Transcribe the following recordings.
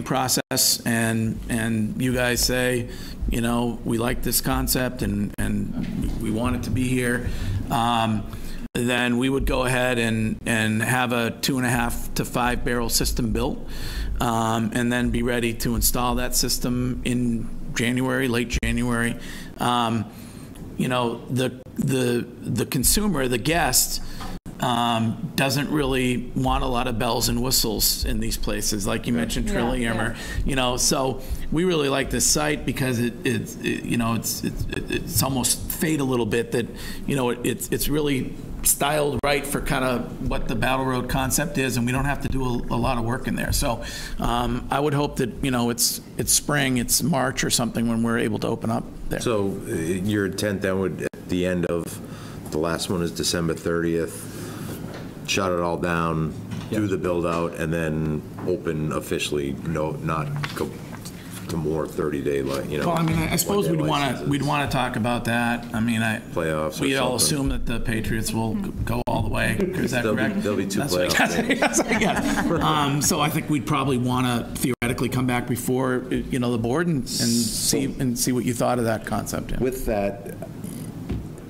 process and you guys say, you know, we like this concept and we want it to be here, then we would go ahead and have a 2.5 to 5 barrel system built, and then be ready to install that system in January, late January. You know, the consumer, the guest, doesn't really want a lot of bells and whistles in these places, like you mentioned, Trillium, or you know. So we really like this site because it's almost fade a little bit that, you know, it's really styled right for kind of what the Battle Road concept is, and we don't have to do a lot of work in there. So I would hope that, you know, it's spring, it's March or something when we're able to open up there. So your intent then would, at the end of the last one is December 30th, shut it all down, do the build out, and then open officially. Not go to more 30-day, you know. Well, I mean, I suppose we'd want to talk about that. I mean, playoffs. We all assume that the Patriots will go all the way. Is that correct? There'll be 2 playoffs. So I think we'd probably want to theoretically come back before, you know, the board and see what you thought of that concept. Yeah. With that,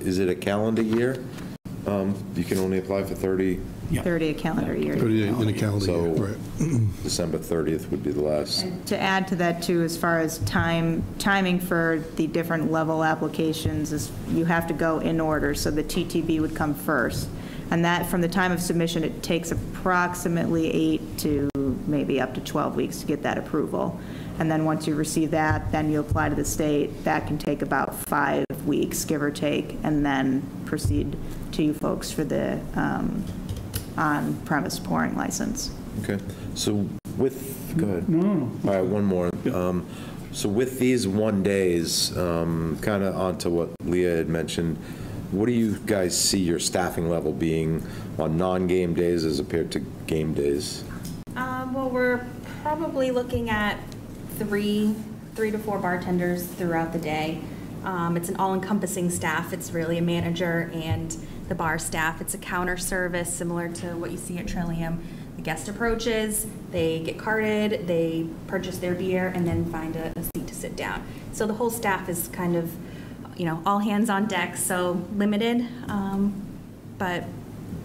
is it a calendar year? You can only apply for 30. Yeah. 30 a calendar year. 30 in a calendar year, right. December 30th would be the last. And to add to that, too, as far as timing for the different level applications, is you have to go in order, so the TTB would come first. And that, from the time of submission, it takes approximately 8 to maybe up to 12 weeks to get that approval. And then once you receive that, then you apply to the state. That can take about 5 weeks, give or take, and then proceed to you folks for the on-premise pouring license. Okay. So go ahead. No. All right, one more. So with these 1 days, kind of onto what Leah had mentioned, what do you guys see your staffing level being on non-game days as compared to game days? Well, we're probably looking at 3 to 4 bartenders throughout the day. It's an all-encompassing staff. It's really a manager and the bar staff. It's a counter service similar to what you see at Trillium. The guest approaches, they get carded, they purchase their beer, and then find a seat to sit down. So the whole staff is kind of, you know, all hands on deck, so limited. But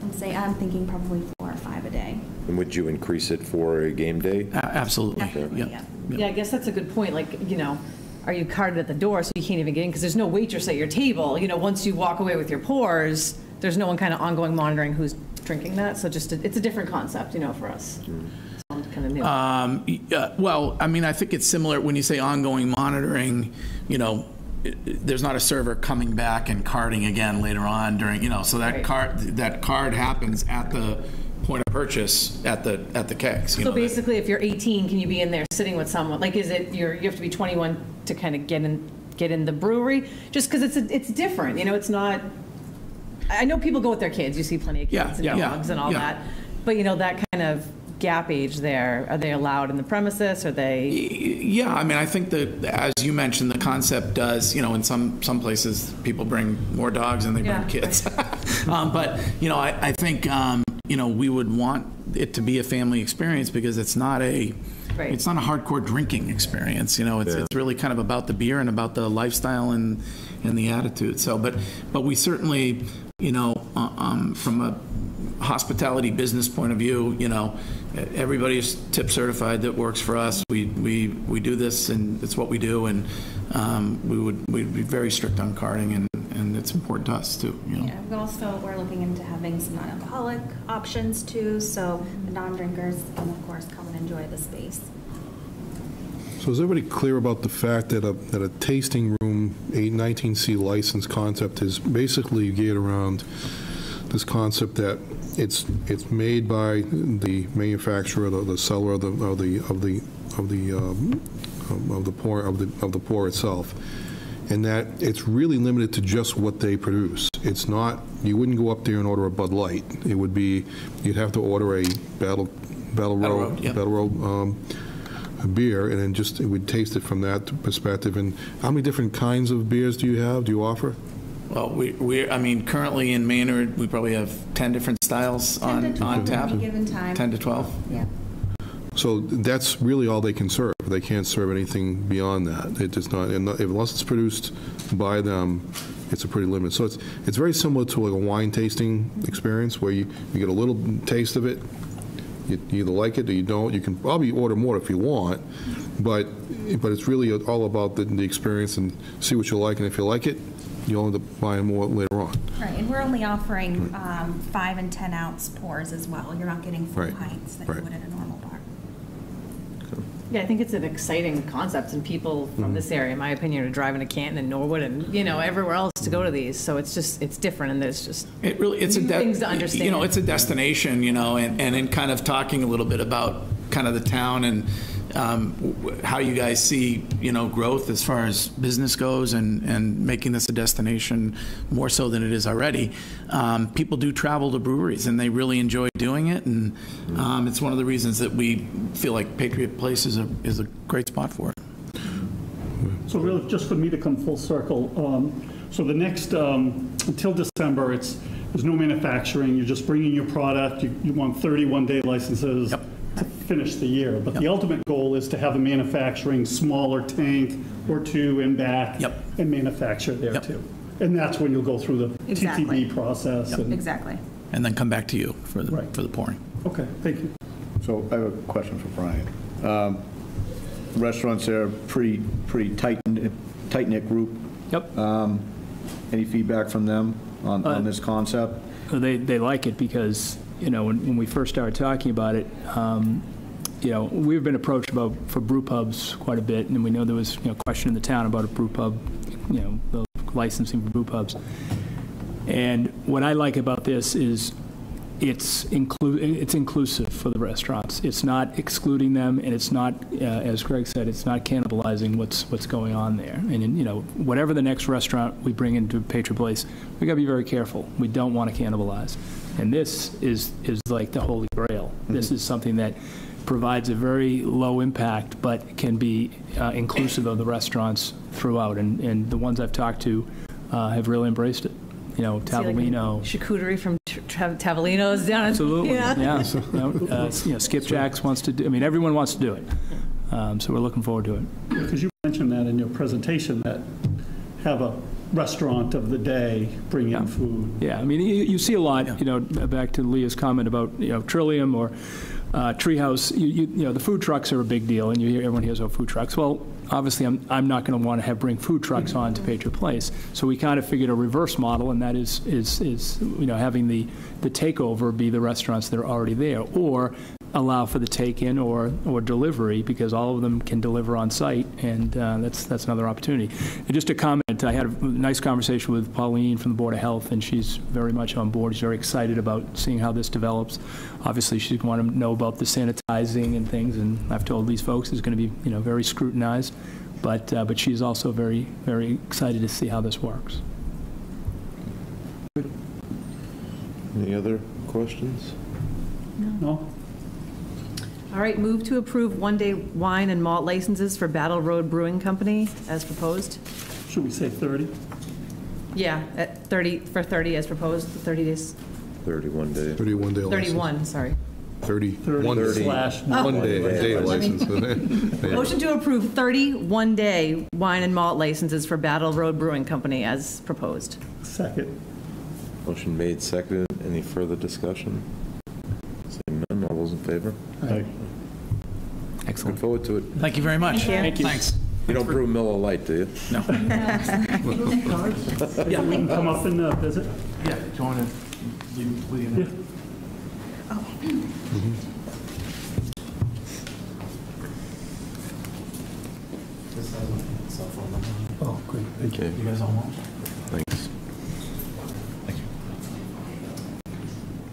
I'm thinking probably 4 or 5 a day. And would you increase it for a game day? Absolutely. Definitely, yeah, I guess that's a good point. Like, you know, are you carded at the door so you can't even get in? Because there's no waitress at your table. You know, once you walk away with your pours, there's no one kind of ongoing monitoring who's drinking that. So just it's a different concept, you know, for us. It's kind of new. Well, I mean, I think it's similar when you say ongoing monitoring, you know, there's not a server coming back and carding again later on during, you know, so that card happens at the point of purchase at the kegs. So basically, if you're 18, can you be in there sitting with someone? Like, is it you have to be 21 to kind of get in the brewery? Just because it's different, you know. It's not. I know people go with their kids. You see plenty of kids and dogs and all that. But you know, that kind of gap age there, are they allowed in the premises? Are they? Yeah, I mean, I think that, as you mentioned, the concept does, you know, in some places people bring more dogs than they bring kids. But, you know, I think, you know, we would want it to be a family experience because it's not a hardcore drinking experience. You know, it's really kind of about the beer and about the lifestyle and the attitude. So, but we certainly, you know, from a hospitality business point of view, you know, everybody is tip certified that works for us. We do this and it's what we do, and we'd be very strict on carding, and it's important to us too. You know. Yeah, we're looking into having some non-alcoholic options too, so the non-drinkers can of course come and enjoy the space. So is everybody clear about the fact that a tasting room 19C license concept is basically geared around this concept that it's made by the manufacturer, the seller of the pour itself, and that it's really limited to just what they produce. It's not. You wouldn't go up there and order a Bud Light. It would be you'd have to order a Battle Road beer, and then just it would taste it from that perspective. And how many different kinds of beers do you offer? Well, I mean, currently in Maynard, we probably have 10 different styles on tap. 10 to 12. 10 to 12. Yeah. So that's really all they can serve. They can't serve anything beyond that. It does not, unless it's produced by them, it's a pretty limited. So it's very similar to like a wine tasting experience where you get a little taste of it. You either like it or you don't. You can probably order more if you want, but it's really all about the experience and see what you like, and if you like it, you'll end up buying more later on. Right, and we're only offering 5 and 10 ounce pours as well. You're not getting full pints that you would at a normal bar. Yeah, I think it's an exciting concept, and people from this area, in my opinion, are driving to Canton and Norwood and, everywhere else to go to these. So it's different, and there's just it's things to understand. It's a destination, and in kind of talking a little bit about kind of the town and how you guys see, growth as far as business goes and making this a destination more so than it is already. People do travel to breweries and they really enjoy doing it, and it's one of the reasons that we feel like Patriot Place is a great spot for it. So really, just for me to come full circle, so the next, until December, there's no manufacturing, you're just bringing your product, you want 31-day licenses. Yep. To finish the year, but the ultimate goal is to have a manufacturing smaller tank or two in back and manufacture there too. And that's when you'll go through the TTB process. Exactly. And then come back to you for the pouring. Okay, thank you. So I have a question for Brian. Restaurants are pretty tight-knit group. Yep. Any feedback from them on this concept? They like it because, when we first started talking about it, we've been approached for brew pubs quite a bit, and we know there was a question in the town about a brew pub, the licensing for brew pubs. And what I like about this is it's inclusive for the restaurants. It's not excluding them, and it's not, as Greg said, it's not cannibalizing what's going on there. And whatever the next restaurant we bring into Patriot Place, we got to be very careful. We don't want to cannibalize. And this is like the holy grail. This is something that provides a very low impact, but can be inclusive of the restaurants throughout. And the ones I've talked to have really embraced it. Tavolino. Like charcuterie from Tavolino's down. Absolutely. Skipjack's wants to do. Everyone wants to do it. So we're looking forward to it. Because you mentioned that in your presentation, that have a restaurant of the day, bring in food. Yeah, you see a lot. Back to Leah's comment about Trillium or Treehouse. The food trucks are a big deal, and everyone hears about food trucks. Well, obviously, I'm not going to want to bring food trucks on to Patriot Place. So we kind of figured a reverse model, and that is having the takeover be the restaurants that are already there, or allow for the take-in or delivery, because all of them can deliver on site, and that's another opportunity. And just a comment, I had a nice conversation with Pauline from the Board of Health, and she's very much on board. She's very excited about seeing how this develops. Obviously, she's going to know about the sanitizing and things, and I've told these folks it's going to be very scrutinized, but she's also very, very excited to see how this works. Any other questions? No? All right, move to approve one-day wine and malt licenses for Battle Road Brewing Company as proposed. Should we say 30? Yeah, at 30 as proposed, 30 days. 31 days. 31 day license. 31, sorry. 31 day license. Motion to approve 31-day wine and malt licenses for Battle Road Brewing Company as proposed. Second. Motion made, seconded. Any further discussion? Seeing none, all those in favor? Aye. Excellent. Look forward to it. Thank you very much. Thank you. Thanks. You don't brew Miller Lite, do you? No. Yeah, we can come up and visit. Yeah, do you want to leave? Yeah. Oh, great. Thank you. Okay. You guys all want? Thanks.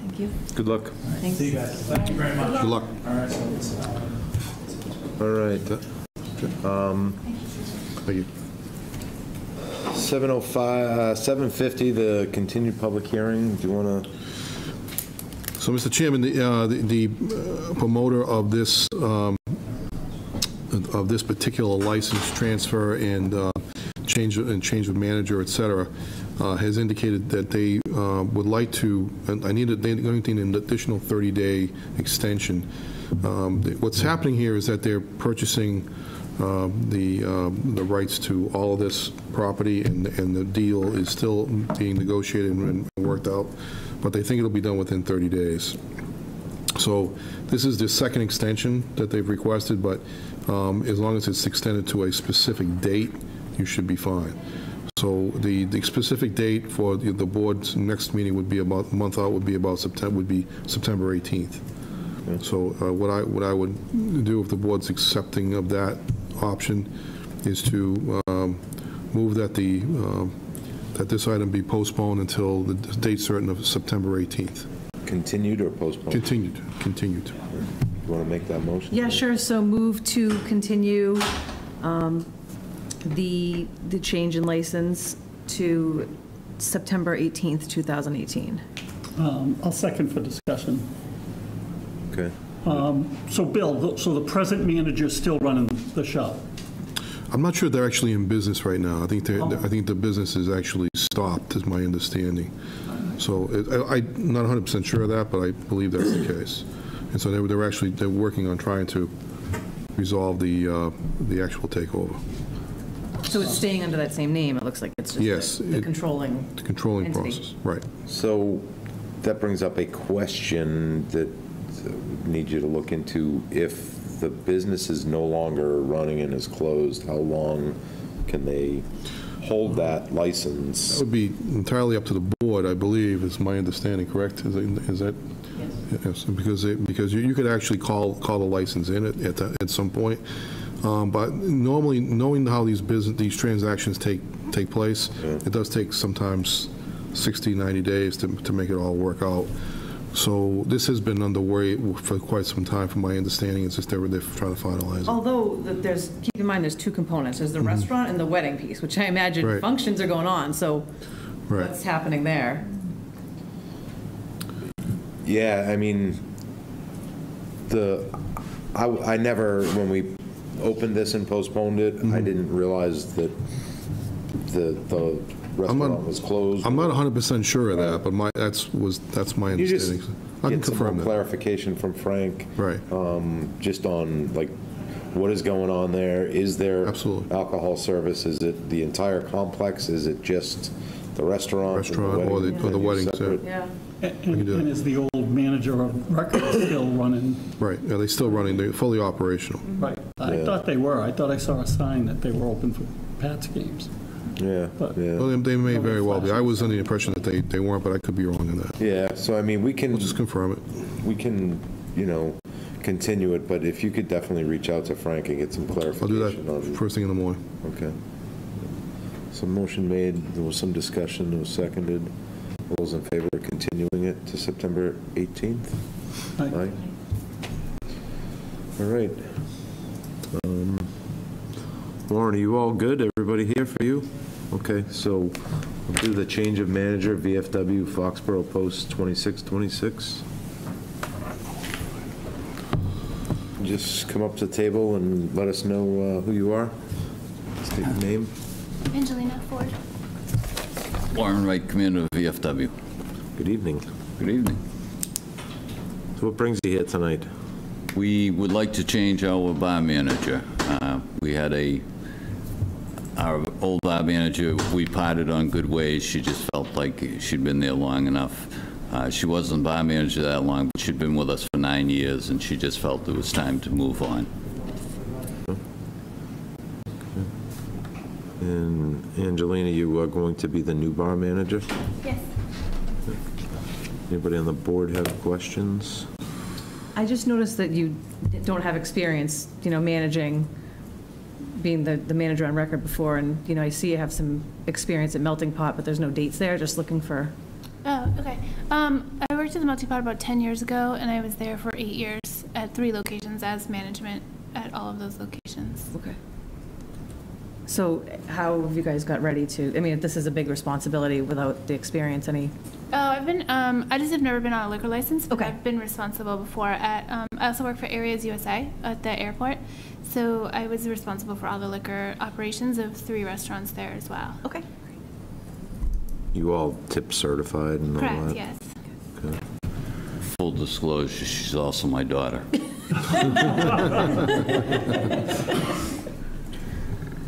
Thank you. Good luck. Thanks. See you guys. Thank you very much. Good luck. All right, so it's, All right. Thank you. 7:50, the continued public hearing. Do you want to? So, Mr. Chairman, the promoter of this particular license transfer and change of manager, et cetera, has indicated that they would like to. They're going to need an additional 30-day extension What's happening here is that they're purchasing the rights to all of this property, and the deal is still being negotiated and worked out, but they think it'll be done within 30 days. So this is the second extension that they've requested, but as long as it's extended to a specific date, you should be fine. So the specific date for the board's next meeting would be about a month out, would be September 18th. Okay. So what I would do if the board's accepting of that option is to move that that this item be postponed until the date certain of September 18th. Continued or postponed? Continued. You want to make that motion? Yeah, sure. So move to continue the change in license to September 18th, 2018. I'll second for discussion. Okay. So Bill, so the present manager is still running the shop? I'm not sure they're actually in business right now. I think the business is actually stopped, is my understanding. So I'm not 100% sure of that, but I believe that's the case. And so they're working on trying to resolve the actual takeover. So it's staying under that same name. It looks like it's just the controlling entity. Process, right? So that brings up a question that I need you to look into. If the business is no longer running and is closed, how long can they hold that license? That would be entirely up to the board, I believe, is my understanding, correct? Is that? Yes. Because you could actually call the license in at some point. But normally, knowing how these transactions take place, it does take sometimes 60, 90 days to make it all work out. So this has been underway for quite some time, from my understanding. It's just they're trying to finalize it. Although keep in mind, there's two components. There's the restaurant and the wedding piece, which I imagine functions are going on. So what's happening there? Yeah, I mean, I never, when we opened this and postponed it, I didn't realize that the restaurant was closed. I'm not 100% sure of that, but that's my understanding. I can confirm that. Clarification from Frank, right? Just on like what is going on there. Is there absolutely alcohol service? Is it the entire complex? Is it just the restaurant or the wedding set? Yeah. And is the old manager of record still running? Right. Yeah, they're still running. They're fully operational. Right. I thought they were. I thought I saw a sign that they were open for Pats games. Yeah. Well, they may very well be. I was under the impression that they weren't, but I could be wrong in that. Yeah. So I mean, we'll just confirm it. We can, continue it, but if you could definitely reach out to Frank and get some clarification. I'll do that first thing in the morning. Okay. So motion made. There was some discussion. It was seconded. All those in favor of continuing it to September 18th? Aye. All right. Lauren, are you all good? Everybody here for you? Okay, so we'll do the change of manager, VFW Foxboro Post 2626. Just come up to the table and let us know who you are. State your name. Angelina Ford. Warren Wright, Commander of VFW. Good evening. Good evening. So what brings you here tonight? We would like to change our bar manager. We had our old bar manager, we parted on good ways. She just felt like she'd been there long enough. She wasn't bar manager that long, but she'd been with us for 9 years, and she just felt it was time to move on. And Angelina, you are going to be the new bar manager? Yes. Anybody on the board have questions? I just noticed that you don't have experience, managing, being the manager on record before, and, I see you have some experience at Melting Pot, but there's no dates there, just looking for... Oh, okay. I worked at the Melting Pot about 10 years ago, and I was there for 8 years at 3 locations as management at all of those locations. Okay. So how have you guys got ready to, this is a big responsibility without the experience, any? Oh, I just have never been on a liquor license, but okay. I've been responsible before at, I also work for Areas USA at the airport, so I was responsible for all the liquor operations of 3 restaurants there as well. Okay. You all tip certified and all that? Correct, yes. Okay. Full disclosure, she's also my daughter.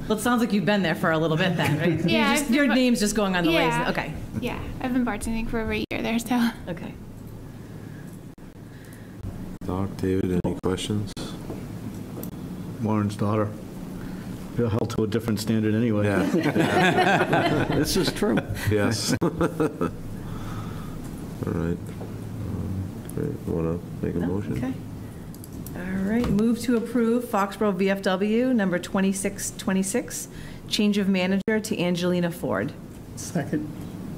Well, it sounds like you've been there for a little bit then, right? Yeah, Your name's just going on the Yeah. list. Okay. Yeah, I've been bartending for over a year there, so. Okay. Doc, David, any questions? Warren's daughter. You're held to a different standard anyway. Yeah. This is true. Yes. All right. Want to make a motion? Okay. All right, move to approve Foxboro VFW number 2626, change of manager to Angelina Ford. Second.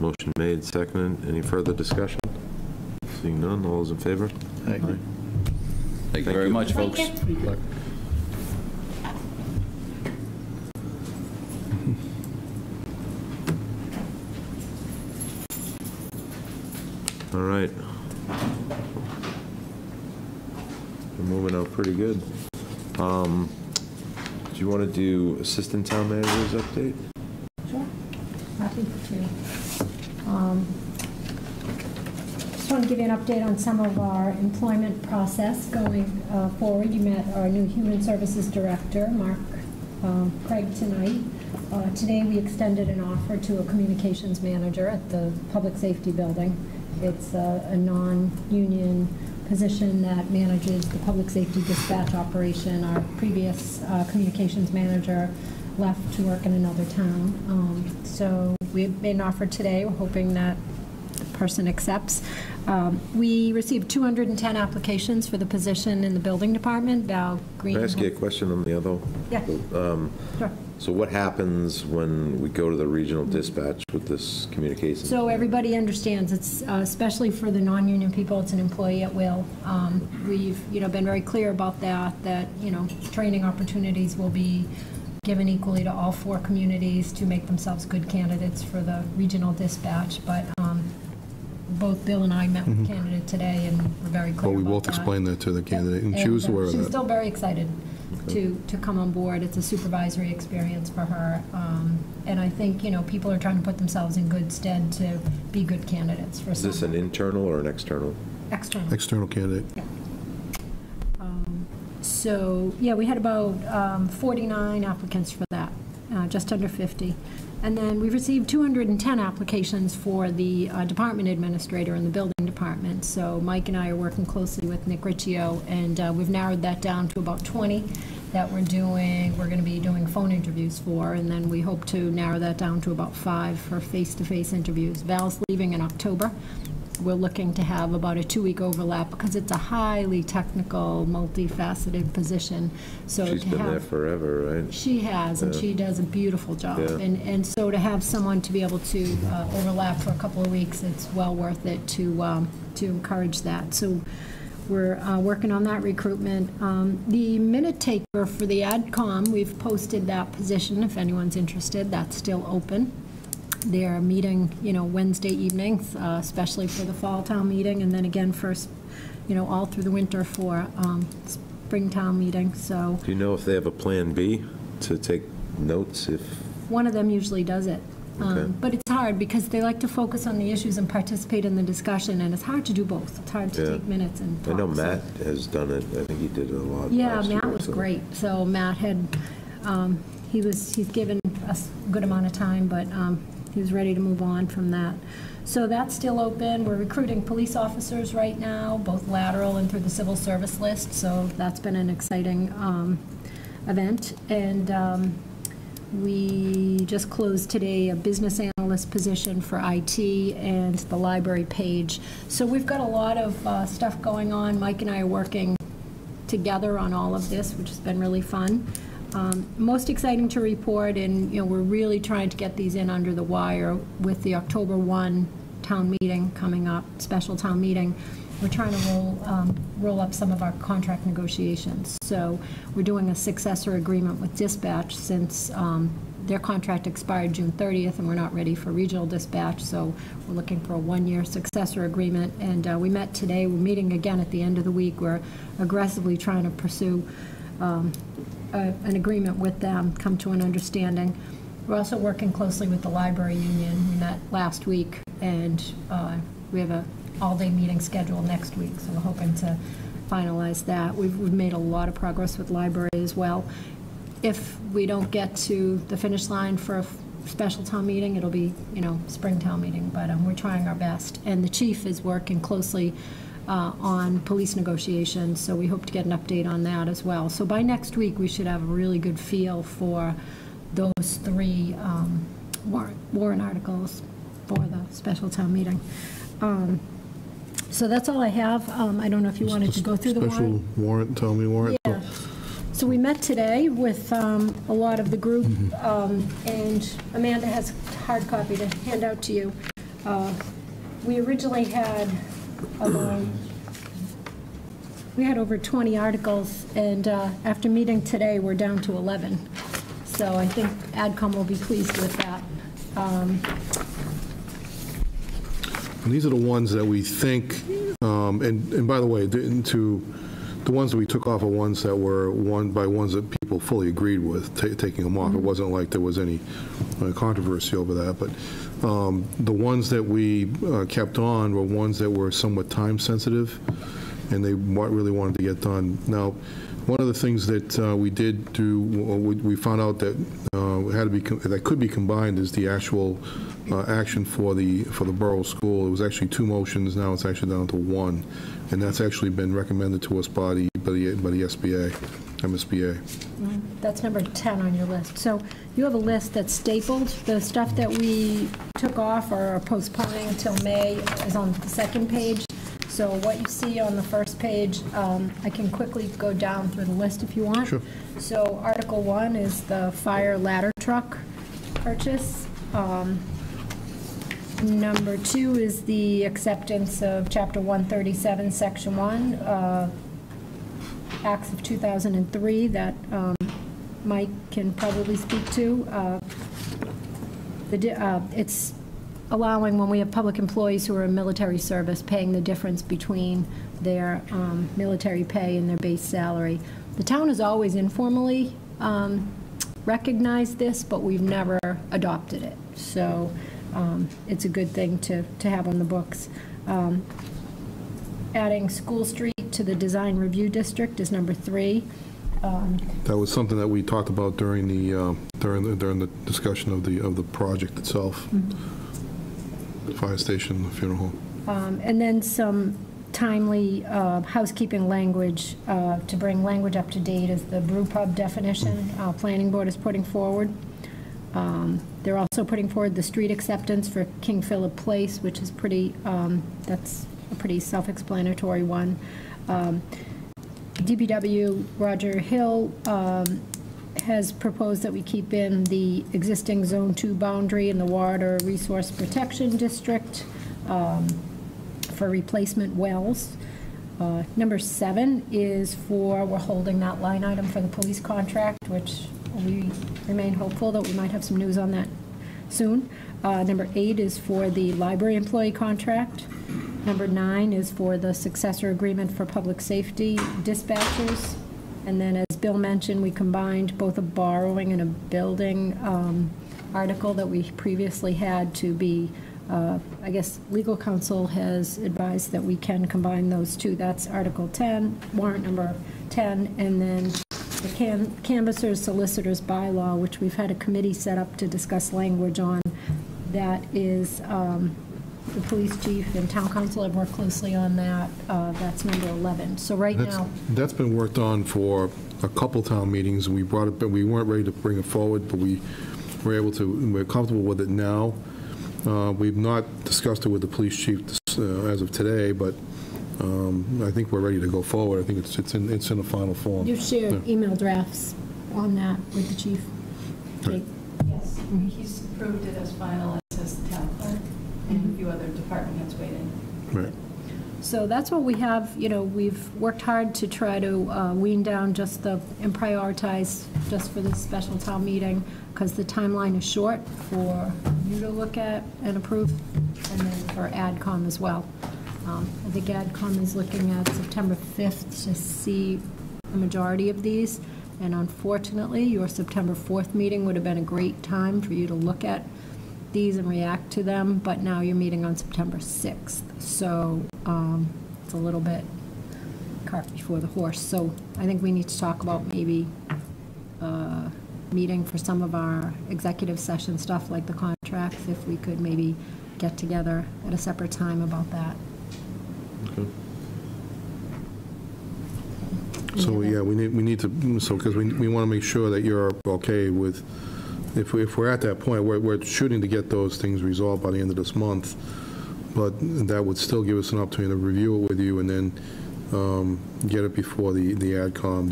Motion made, seconded. Any further discussion? Seeing none, all those in favor? Aye. Thank you very much, folks. All right. We're moving out pretty good. Do you want to do assistant town manager's update? Sure, happy to. Just want to give you an update on some of our employment process going forward. You met our new Human Services Director, Mark Craig, tonight. Today we extended an offer to a communications manager at the Public Safety Building. It's a non-union position that manages the public safety dispatch operation. Our previous communications manager left to work in another town. So we made an offer today. We're hoping that the person accepts. We received 210 applications for the position in the building department. Val Green. Can I ask you a question on the other? Yeah. Sure. So what happens when we go to the regional dispatch with this communication? So everybody understands, it's especially for the non-union people, it's an employee at will. We've, been very clear about that, training opportunities will be given equally to all 4 communities to make themselves good candidates for the regional dispatch. But both Bill and I met with the candidate today and we're very clear Well, we about both that. explained that to the candidate, and she was aware of She's that. still very excited to come on board. It's a supervisory experience for her. And I think, people are trying to put themselves in good stead to be good candidates for Is this an someone. internal or an external? External. External candidate. Yeah. So, we had about 49 applicants for that, just under 50. And then we received 210 applications for the department administrator in the building department. So Mike and I are working closely with Nick Riccio, and we've narrowed that down to about 20 that we're going to be doing phone interviews for, and then we hope to narrow that down to about 5 for face-to-face interviews. Val's leaving in October. We're looking to have about a 2-week overlap because it's a highly technical, multifaceted position. So She's been there forever, right? She has, and she does a beautiful job. Yeah. And so to have someone to be able to overlap for a couple of weeks, it's well worth it to encourage that. So we're working on that recruitment. The minute taker for the AdCom, we've posted that position. If anyone's interested, that's still open. They're meeting, Wednesday evenings, especially for the fall town meeting, and then again first, all through the winter for spring town meeting. So Do you know if they have a plan B to take notes if? one of them usually does it. Okay. But it's hard because they like to focus on the issues and participate in the discussion, and it's hard to do both. It's hard to Yeah. take minutes and talk. I know so- Matt has done it. I think he did it a lot. Yeah, last Matt year, was so. great. So Matt had, he's given us a good amount of time, but he was ready to move on from that. So that's still open. We're recruiting police officers right now, both lateral and through the civil service list. So that's been an exciting event. And we just closed today a business analyst position for IT and the library page. So we've got a lot of stuff going on. Mike and I are working together on all of this, which has been really fun. Most exciting to report, and we're really trying to get these in under the wire with the October 1 town meeting coming up, special town meeting. We're trying to roll up some of our contract negotiations. So we're doing a successor agreement with dispatch since their contract expired June 30th and we're not ready for regional dispatch. So we're looking for a 1-year successor agreement. And we met today. We're meeting again at the end of the week. We're aggressively trying to pursue an agreement with them, come to an understanding. We're also working closely with the library union. We met last week, and we have a all-day meeting scheduled next week, so we're hoping to finalize that. We've made a lot of progress with library as well. If we don't get to the finish line for a special town meeting, it'll be, spring town meeting, but we're trying our best. And the chief is working closely on police negotiations, so we hope to get an update on that as well. So by next week, we should have a really good feel for those 3 warrant articles for the special town meeting. So that's all I have. I don't know if you wanted to go through the warrant. Special warrant, tell me warrant. Yeah. So we met today with a lot of the group, and Amanda has a hard copy to hand out to you. We originally had over 20 articles, and after meeting today, we're down to 11. So I think AdCom will be pleased with that. And these are the ones that we think, and by the way, the ones that we took off are ones that were ones that people fully agreed with, taking them off. It wasn't like there was any controversy over that, but the ones that we kept on were ones that were somewhat time sensitive, and they really wanted to get done. Now, one of the things that we did do, we found out that that could be combined is the actual action for the borough school. It was actually 2 motions. Now it's actually down to 1, and that's actually been recommended to us by the MSBA. That's number 10 on your list. So you have a list that's stapled. The stuff that we took off or are postponing until May is on the second page. So what you see on the first page, I can quickly go down through the list if you want. Sure. So Article 1 is the fire ladder truck purchase. Number 2 is the acceptance of Chapter 137, Section 1, Acts of 2003 that Mike can probably speak to. It's allowing, when we have public employees who are in military service, paying the difference between their military pay and their base salary. The town has always informally recognized this, but we've never adopted it. So it's a good thing to have on the books. Adding School Street to the Design Review District is number 3. That was something that we talked about during the discussion of the project itself. The fire station, the funeral home. And then some timely housekeeping language to bring language up to date is the brew pub definition Planning Board is putting forward. They're also putting forward the street acceptance for King Philip Place, which is that's a pretty self-explanatory one. DPW Roger Hill has proposed that we keep in the existing Zone 2 boundary in the Water Resource Protection District for replacement wells. Number 7 is we're holding that line item for the police contract, which we remain hopeful that we might have some news on that soon. Number 8 is for the library employee contract. Number 9 is for the successor agreement for public safety dispatchers. And then, as Bill mentioned, we combined both a borrowing and a building article that we previously had to be, I guess, legal counsel has advised that we can combine those two. That's Article 10, warrant number 10, and then the canvassers solicitors bylaw, which we've had a committee set up to discuss language on. That is the police chief and town council have worked closely on that. That's number 11. So now that's been worked on for a couple town meetings. We brought it, but we weren't ready to bring it forward, but we're comfortable with it now. We've not discussed it with the police chief as of today, but I think we're ready to go forward. I think it's in the final form. You've shared email drafts on that with the chief. Right. Yes, he's approved it as final as the town clerk, and a few other department heads weighed in. Right. So that's what we have. We've worked hard to try to wean down and prioritize just for this special town meeting, because the timeline is short for you to look at and approve, and then for AdCom as well. I think AdCom is looking at September 5th to see a majority of these, and unfortunately, your September 4th meeting would have been a great time for you to look at these and react to them, but now you're meeting on September 6th, so it's a little bit cart before the horse. So I think we need to talk about maybe meeting for some of our executive session stuff, like the contracts, if we could maybe get together at a separate time about that. Okay. So, yeah, we need to, so, because we want to make sure that you're okay with, if we're at that point, we're shooting to get those things resolved by the end of this month, but that would still give us an opportunity to review it with you and then get it before the AdCom.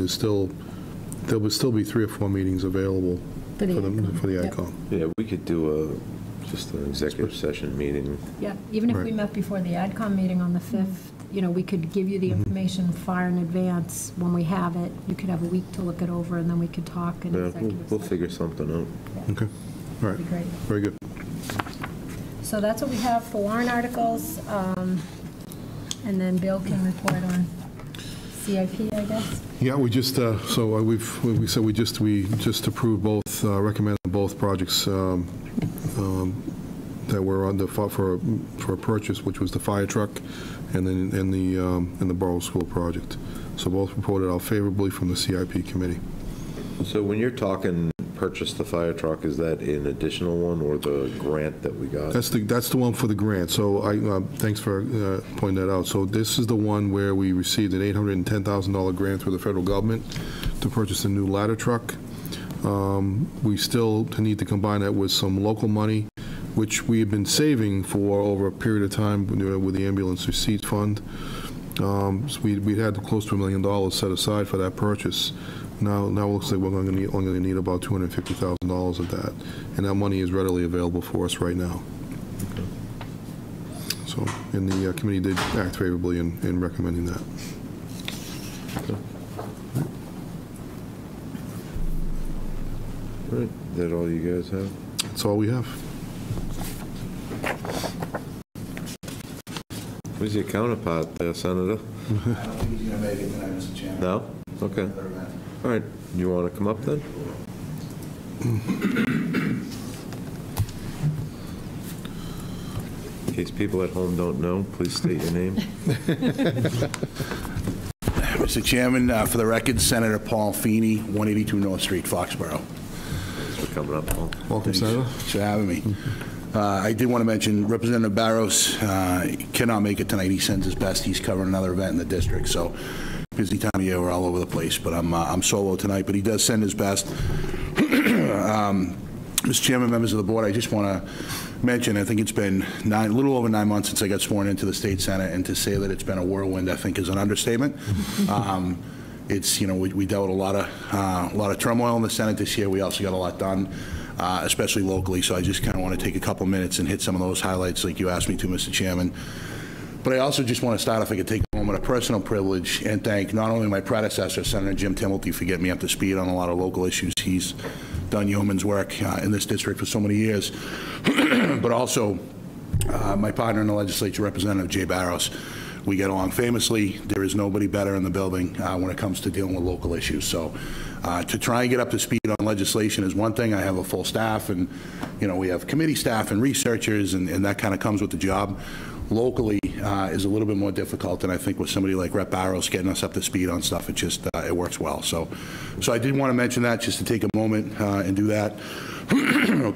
There would still be 3 or 4 meetings available for the AdCom. Yeah, we could do just an executive session meeting. Yeah, even if we met before the AdCom meeting on the 5th, you know, we could give you the information far in advance when we have it. You could have a week to look it over, and then we could talk in executive We'll session. figure something out. Yeah. Okay, all right. That'd be great. Very good. So that's what we have for warrant articles, and then Bill can report on CIP, I guess. Yeah, we just, so we said we just approved both, recommended both projects that were on for a purchase, which was the fire truck and the Borough School project. So both reported out favorably from the CIP committee. So when you're talking purchase the fire truck, is that an additional one or the grant that we got? That's the one for the grant. So thanks for pointing that out. So this is the one where we received an $810,000 grant through the federal government to purchase a new ladder truck. We still need to combine that with some local money, which we have been saving for over a period of time with the ambulance receipts fund. So we had close to $1 million set aside for that purchase. Now it looks like we're only going to need about $250,000 of that, and that money is readily available for us right now. So, and the committee did act favorably in recommending that. Okay. All right, is that all you guys have? That's all we have. Where's your counterpart there, Senator? I don't think he's going to make it tonight, Mr. Chairman. No? Okay. All right, you want to come up then? In case people at home don't know, please state your name. Mr. Chairman, for the record, Senator Paul Feeney, 182 North Street, Foxborough. Thanks for coming up, Paul. Welcome, Senator. Thanks for having me. I did want to mention Representative Barros cannot make it tonight. He sends his best. He's covering another event in the district, so busy time of year. We're all over the place, but I'm solo tonight, but he does send his best. Mr. Chairman, members of the board, I just want to mention, I think it's been a little over 9 months since I got sworn into the state Senate, and to say that it's been a whirlwind, I think, is an understatement. It's, you know, we dealt with a lot of turmoil in the Senate this year. We also got a lot done, especially locally. So I just kind of want to take a couple minutes and hit some of those highlights like you asked me to, Mr. Chairman. But I also just want to start, if I could take a moment of personal privilege and thank not only my predecessor, Senator Jim Timilty, for getting me up to speed on a lot of local issues. He's done yeoman's work in this district for so many years, but also my partner in the legislature, Representative Jay Barros. We get along famously. There is nobody better in the building when it comes to dealing with local issues. So to try and get up to speed on legislation is one thing. I have a full staff, and you know, we have committee staff and researchers, and that kind of comes with the job. Locally is a little bit more difficult, and I think with somebody like Rep. Barros getting us up to speed on stuff, it just it works well. So I did want to mention that, just to take a moment and do that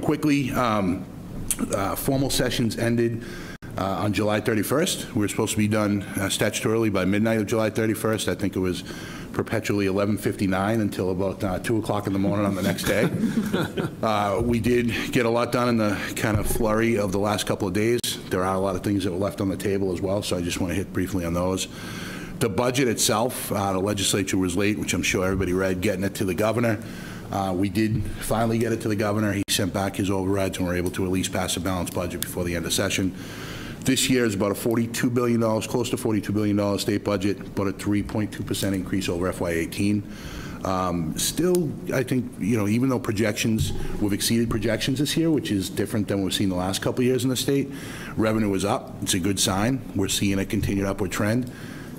quickly. Formal sessions ended on July 31st. We were supposed to be done statutorily by midnight of July 31st. I think it was perpetually 11:59 until about 2 o'clock in the morning on the next day. We did get a lot done in the kind of flurry of the last couple of days. There are a lot of things that were left on the table as well, so I just want to hit briefly on those. The budget itself, the legislature was late, which I'm sure everybody read, getting it to the governor. We did finally get it to the governor. He sent back his overrides, and we were able to at least pass a balanced budget before the end of session. This year is about a $42 billion, close to $42 billion state budget, about a 3.2% increase over FY18. Still, I think, you know, even though projections, we've exceeded projections this year, which is different than we've seen the last couple of years in the state, revenue is up. It's a good sign. We're seeing a continued upward trend.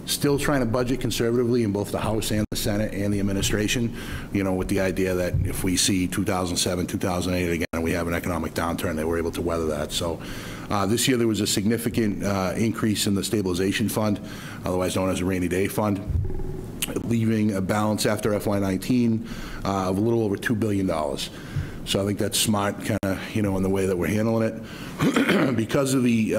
Still trying to budget conservatively in both the House and the Senate and the administration, you know, with the idea that if we see 2007, 2008 again, and we have an economic downturn, that we're able to weather that. So this year there was a significant increase in the stabilization fund, otherwise known as a rainy day fund. leaving a balance after FY19 of a little over $2 billion. So I think that's smart, kind of, in the way that we're handling it. Because of the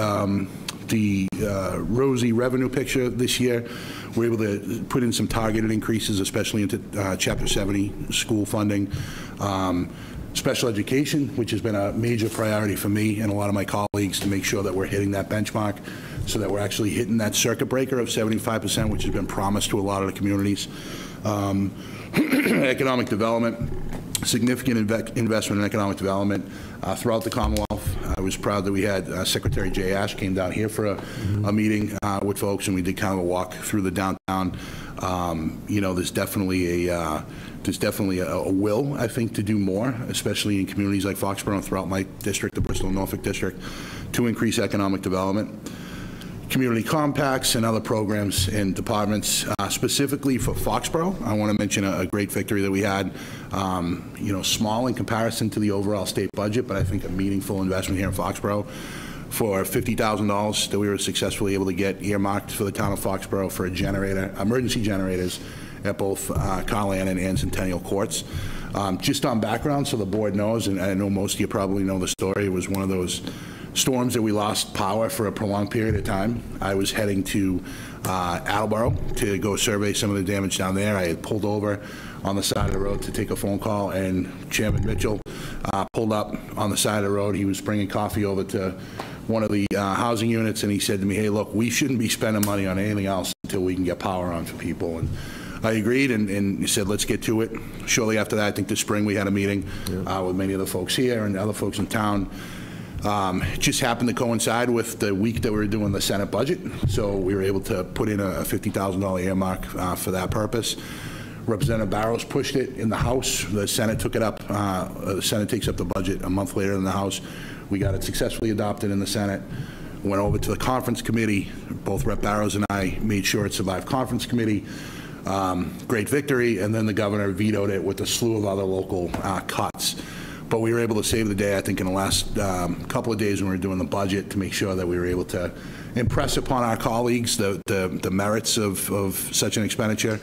rosy revenue picture this year, we're able to put in some targeted increases, especially into Chapter 70 school funding. Special education, which has been a major priority for me and a lot of my colleagues, to make sure that we're hitting that benchmark so that we're actually hitting that circuit breaker of 75%, which has been promised to a lot of the communities. Economic development, significant investment in economic development throughout the Commonwealth. I was proud that we had Secretary Jay Ash came down here for a meeting with folks, and we did kind of a walk through the downtown. There's definitely a will, I think, to do more, especially in communities like Foxboro and throughout my district, the Bristol and Norfolk district, to increase economic development. Community compacts and other programs and departments. Specifically for Foxboro, I want to mention a great victory that we had, small in comparison to the overall state budget, but I think a meaningful investment here in Foxboro for $50,000 that we were successfully able to get earmarked for the town of Foxboro for a generator, emergency generators at both Carl Annan and Centennial Courts. Just on background, so the board knows, and I know most of you probably know the story, it was one of those storms that we lost power for a prolonged period of time. I was heading to Attleboro to go survey some of the damage down there. I had pulled over on the side of the road to take a phone call, and Chairman Mitchell pulled up on the side of the road. He was bringing coffee over to one of the housing units, and he said to me, "Hey, look, we shouldn't be spending money on anything else until we can get power on for people." And I agreed, and he said, let's get to it. Shortly after that, I think this spring, we had a meeting with many of the folks here and other folks in town. It just happened to coincide with the week that we were doing the Senate budget, so we were able to put in a $50,000 earmark for that purpose. Representative Barrows pushed it in the House. The Senate took it up. The Senate takes up the budget a month later in the House. We got it successfully adopted in the Senate. Went over to the conference committee. Both Rep. Barrows and I made sure it survived conference committee. Great victory, and then the governor vetoed it with a slew of other local cuts. But we were able to save the day, I think, in the last couple of days when we were doing the budget, to make sure that we were able to impress upon our colleagues the merits of such an expenditure.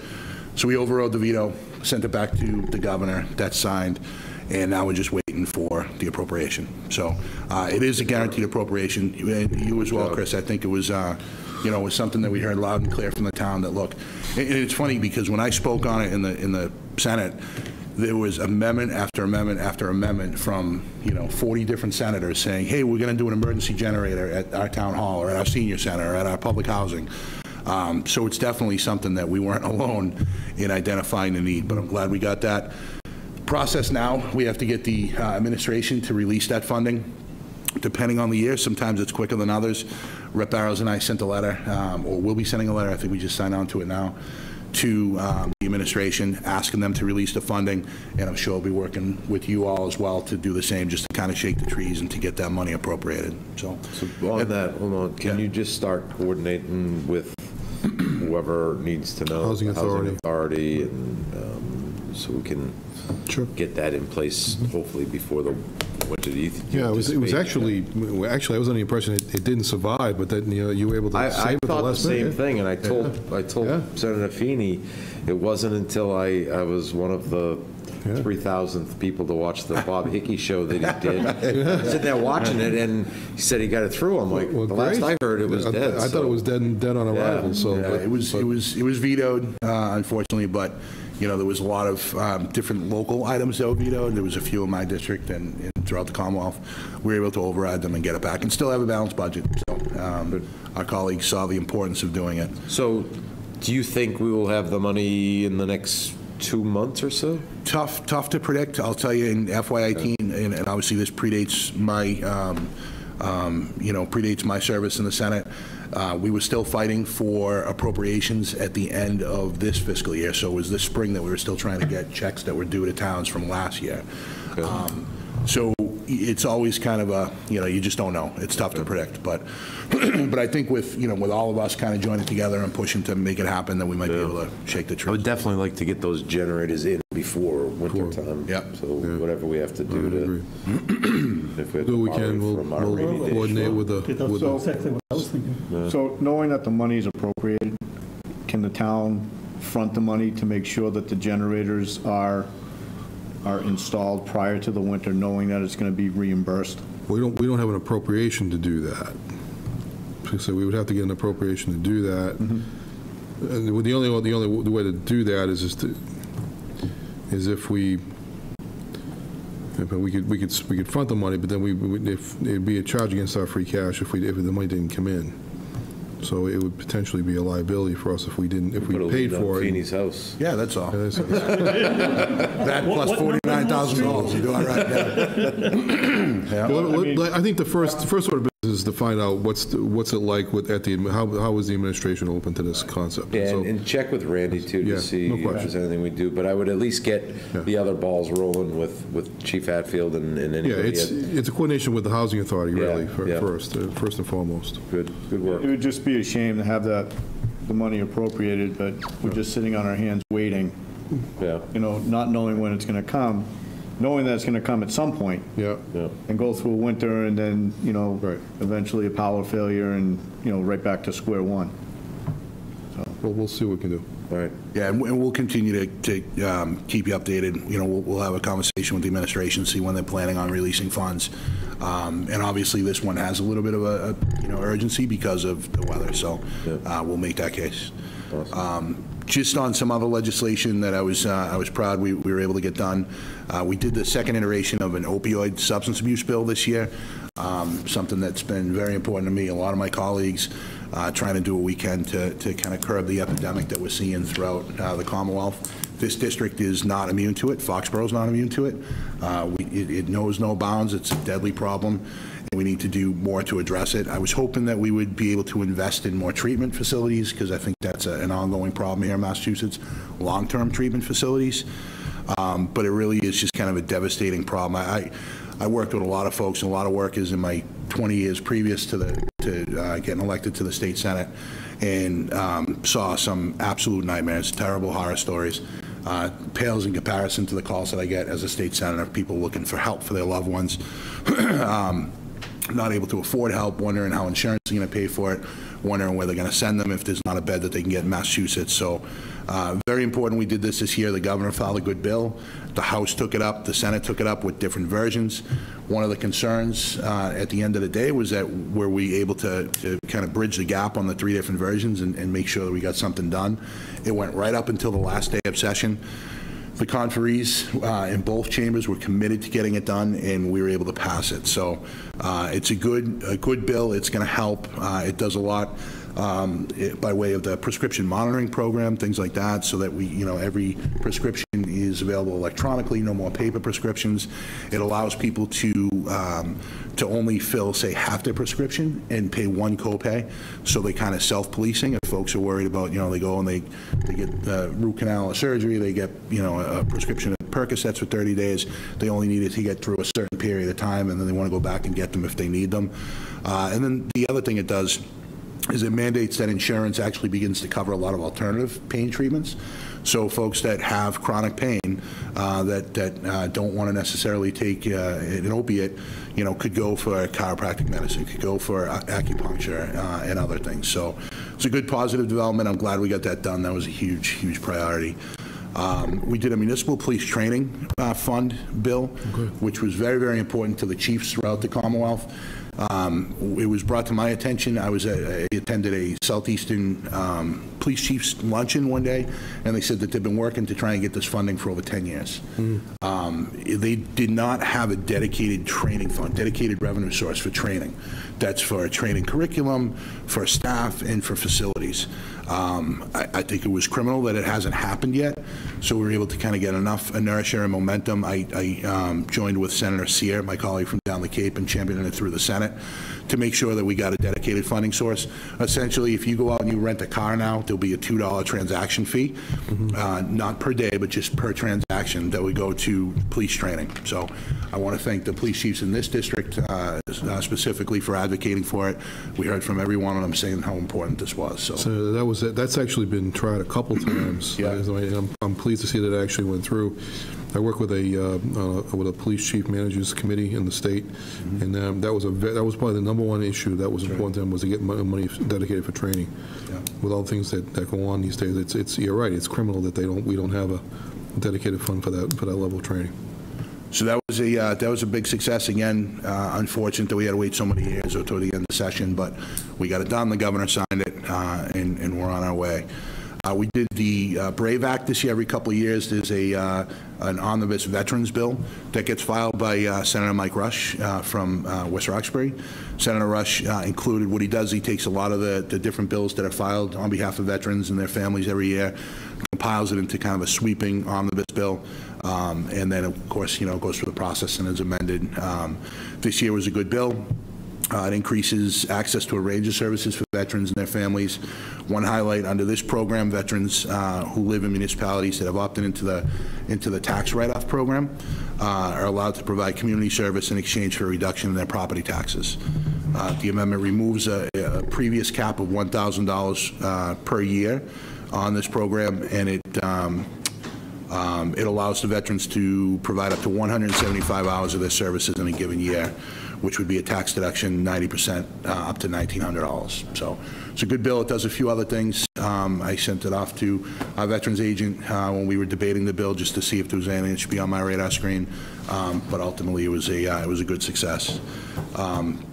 So we overrode the veto, sent it back to the governor, that's signed, and now we're just waiting for the appropriation. So it is a guaranteed appropriation. You as well, Chris, I think it was it was something that we heard loud and clear from the town that, look, and it's funny because when I spoke on it in the Senate, there was amendment after amendment after amendment from 40 different senators saying, hey, we're going to do an emergency generator at our town hall or at our senior center or at our public housing. So it's definitely something that we weren't alone in identifying the need, but I'm glad we got that. Process now, we have to get the administration to release that funding. Depending on the year, sometimes it's quicker than others. Rep. Barrows and I sent a letter, or will be sending a letter, I think we just signed on to it now, to the administration, asking them to release the funding, and I'm sure I'll be working with you all as well to do the same, just to kind of shake the trees and to get that money appropriated. So on that, hold on, can you just start coordinating with whoever needs to know? Housing Authority. And so we can get that in place, hopefully before the winter. Yeah, it was actually I was under the impression it didn't survive, but then you were able to save it. I thought the same thing, and I told Senator Feeney it wasn't until I was one of the 3,000th people to watch the Bob Hickey show that he did. Sitting there watching it, and he said he got it through. I'm like, the last I heard, it was dead. I thought it was dead on arrival. So it was vetoed, unfortunately, but there was a lot of different local items that were vetoed. There was a few in my district and throughout the Commonwealth. We were able to override them and get it back and still have a balanced budget. So our colleagues saw the importance of doing it. So do you think we will have the money in the next 2 months or so? Tough to predict. I'll tell you, in FY18, and obviously this predates my predates my service in the Senate. We were still fighting for appropriations at the end of this fiscal year, so it was this spring that we were still trying to get checks that were due to towns from last year. Okay. So it's always kind of a, you just don't know. It's tough to predict, but I think with all of us kind of joining together and pushing to make it happen, then we might be able to shake the tree. I would definitely like to get those generators in before winter time. Yep. So whatever we have to do to, if we can, we'll coordinate with the. That's exactly what I was thinking. So knowing that the money is appropriated, can the town front the money to make sure that the generators are installed prior to the winter, knowing that it's going to be reimbursed? We don't have an appropriation to do that. So we would have to get an appropriation to do that. And the only way to do that is if we could front the money, but then it'd be a charge against our free cash if the money didn't come in. So it would potentially be a liability for us if we paid for it. Feeney's house. Yeah, that's all. Yeah, That plus $49,000. You do all right. Yeah. Well, I think the first order of business is to find out what's it like how was the administration open to this concept. Yeah, so, and check with Randy too to see if there's anything we do. But I would at least get the other balls rolling with Chief Hatfield and anybody. Yeah, it's a coordination with the housing authority really first and foremost. Good work. It would just be a shame to have the money appropriated, but we're just sitting on our hands waiting. Yeah. Not knowing when it's going to come, knowing that it's going to come at some point. Yeah. And go through a winter and then, eventually a power failure and, right back to square one. Well, we'll see what we can do. All right. Yeah, and we'll continue to keep you updated. We'll have a conversation with the administration, see when they're planning on releasing funds. And obviously, this one has a little bit of a urgency because of the weather. So we'll make that case. Awesome. Just on some other legislation that I was proud we were able to get done. We did the second iteration of an opioid substance abuse bill this year. Something that's been very important to me. A lot of my colleagues trying to do what we can to kind of curb the epidemic that we're seeing throughout the Commonwealth. This district is not immune to it. Foxborough is not immune to it. It knows no bounds. It's a deadly problem, and we need to do more to address it. I was hoping that we would be able to invest in more treatment facilities because I think that's an ongoing problem here in Massachusetts, long-term treatment facilities. But it really is just kind of a devastating problem. I worked with a lot of folks and a lot of workers in my 20 years previous to getting elected to the state senate, and saw some absolute nightmares, terrible horror stories. Pales in comparison to the calls that I get as a state senator, people looking for help for their loved ones, not able to afford help, wondering how insurance is going to pay for it, wondering where they're going to send them if there's not a bed that they can get in Massachusetts. So very important we did this year. The governor filed a good bill. The House took it up. The Senate took it up with different versions. One of the concerns at the end of the day was that were we able to kind of bridge the gap on the three different versions and make sure that we got something done. It went right up until the last day of session. The conferees in both chambers were committed to getting it done, and we were able to pass it. So it's a good bill. It's going to help. It does a lot by way of the prescription monitoring program, things like that, so that every prescription is available electronically, no more paper prescriptions. It allows people to only fill, say, half their prescription and pay one copay, so they kind of self-policing. If folks are worried about, they go and they get root canal or surgery, they get, a prescription of Percocets for 30 days. They only need it to get through a certain period of time, and then they want to go back and get them if they need them. And then the other thing it does is it mandates that insurance actually begins to cover a lot of alternative pain treatments. So folks that have chronic pain that don't want to necessarily take an opiate, could go for chiropractic medicine, could go for acupuncture and other things. So it's a good positive development. I'm glad we got that done. That was a huge, huge priority. We did a municipal police training fund bill, which was very, very important to the chiefs throughout the Commonwealth. It was brought to my attention. I attended a Southeastern police chiefs luncheon one day, and they said that they've been working to try and get this funding for over 10 years. They did not have a dedicated training fund, dedicated revenue source for training. That's for a training curriculum, for staff, and for facilities. I think it was criminal that it hasn't happened yet, so we were able to kind of get enough inertia and momentum. I joined with Senator Sear, my colleague from down the Cape, and championed it through the Senate to make sure that we got a dedicated funding source. Essentially, if you go out and you rent a car now, there'll be a $2 transaction fee, not per day, but just per transaction that would go to police training. So I want to thank the police chiefs in this district specifically for advocating for it. We heard from every one of them saying how important this was. So that's actually been tried a couple times. Yeah. I'm pleased to see that it actually went through. I work with a police chief managers committee in the state, and that was probably the number one issue that was important to them, was to get money dedicated for training. Yeah. With all the things that go on these days, it's you're right. It's criminal that we don't have a dedicated fund for that level of training. So that was a big success. Again, unfortunate that we had to wait so many years toward the end of the session, but we got it done. The governor signed it, and we're on our way. We did the BRAVE Act this year. Every couple of years, there's an omnibus veterans bill that gets filed by Senator Mike Rush from West Roxbury. Senator Rush included, what he does, he takes a lot of the different bills that are filed on behalf of veterans and their families every year, compiles it into kind of a sweeping omnibus bill, and then, of course, goes through the process and is amended. This year was a good bill. It increases access to a range of services for veterans and their families. One highlight under this program, veterans who live in municipalities that have opted into the tax write-off program are allowed to provide community service in exchange for a reduction in their property taxes. The amendment removes a previous cap of $1,000 per year on this program, and it allows the veterans to provide up to 175 hours of their services in a given year, which would be a tax deduction 90% up to $1,900. So it's a good bill. It does a few other things. I sent it off to our veterans agent when we were debating the bill, just to see if there was anything that should be on my radar screen. But ultimately, it was a good success.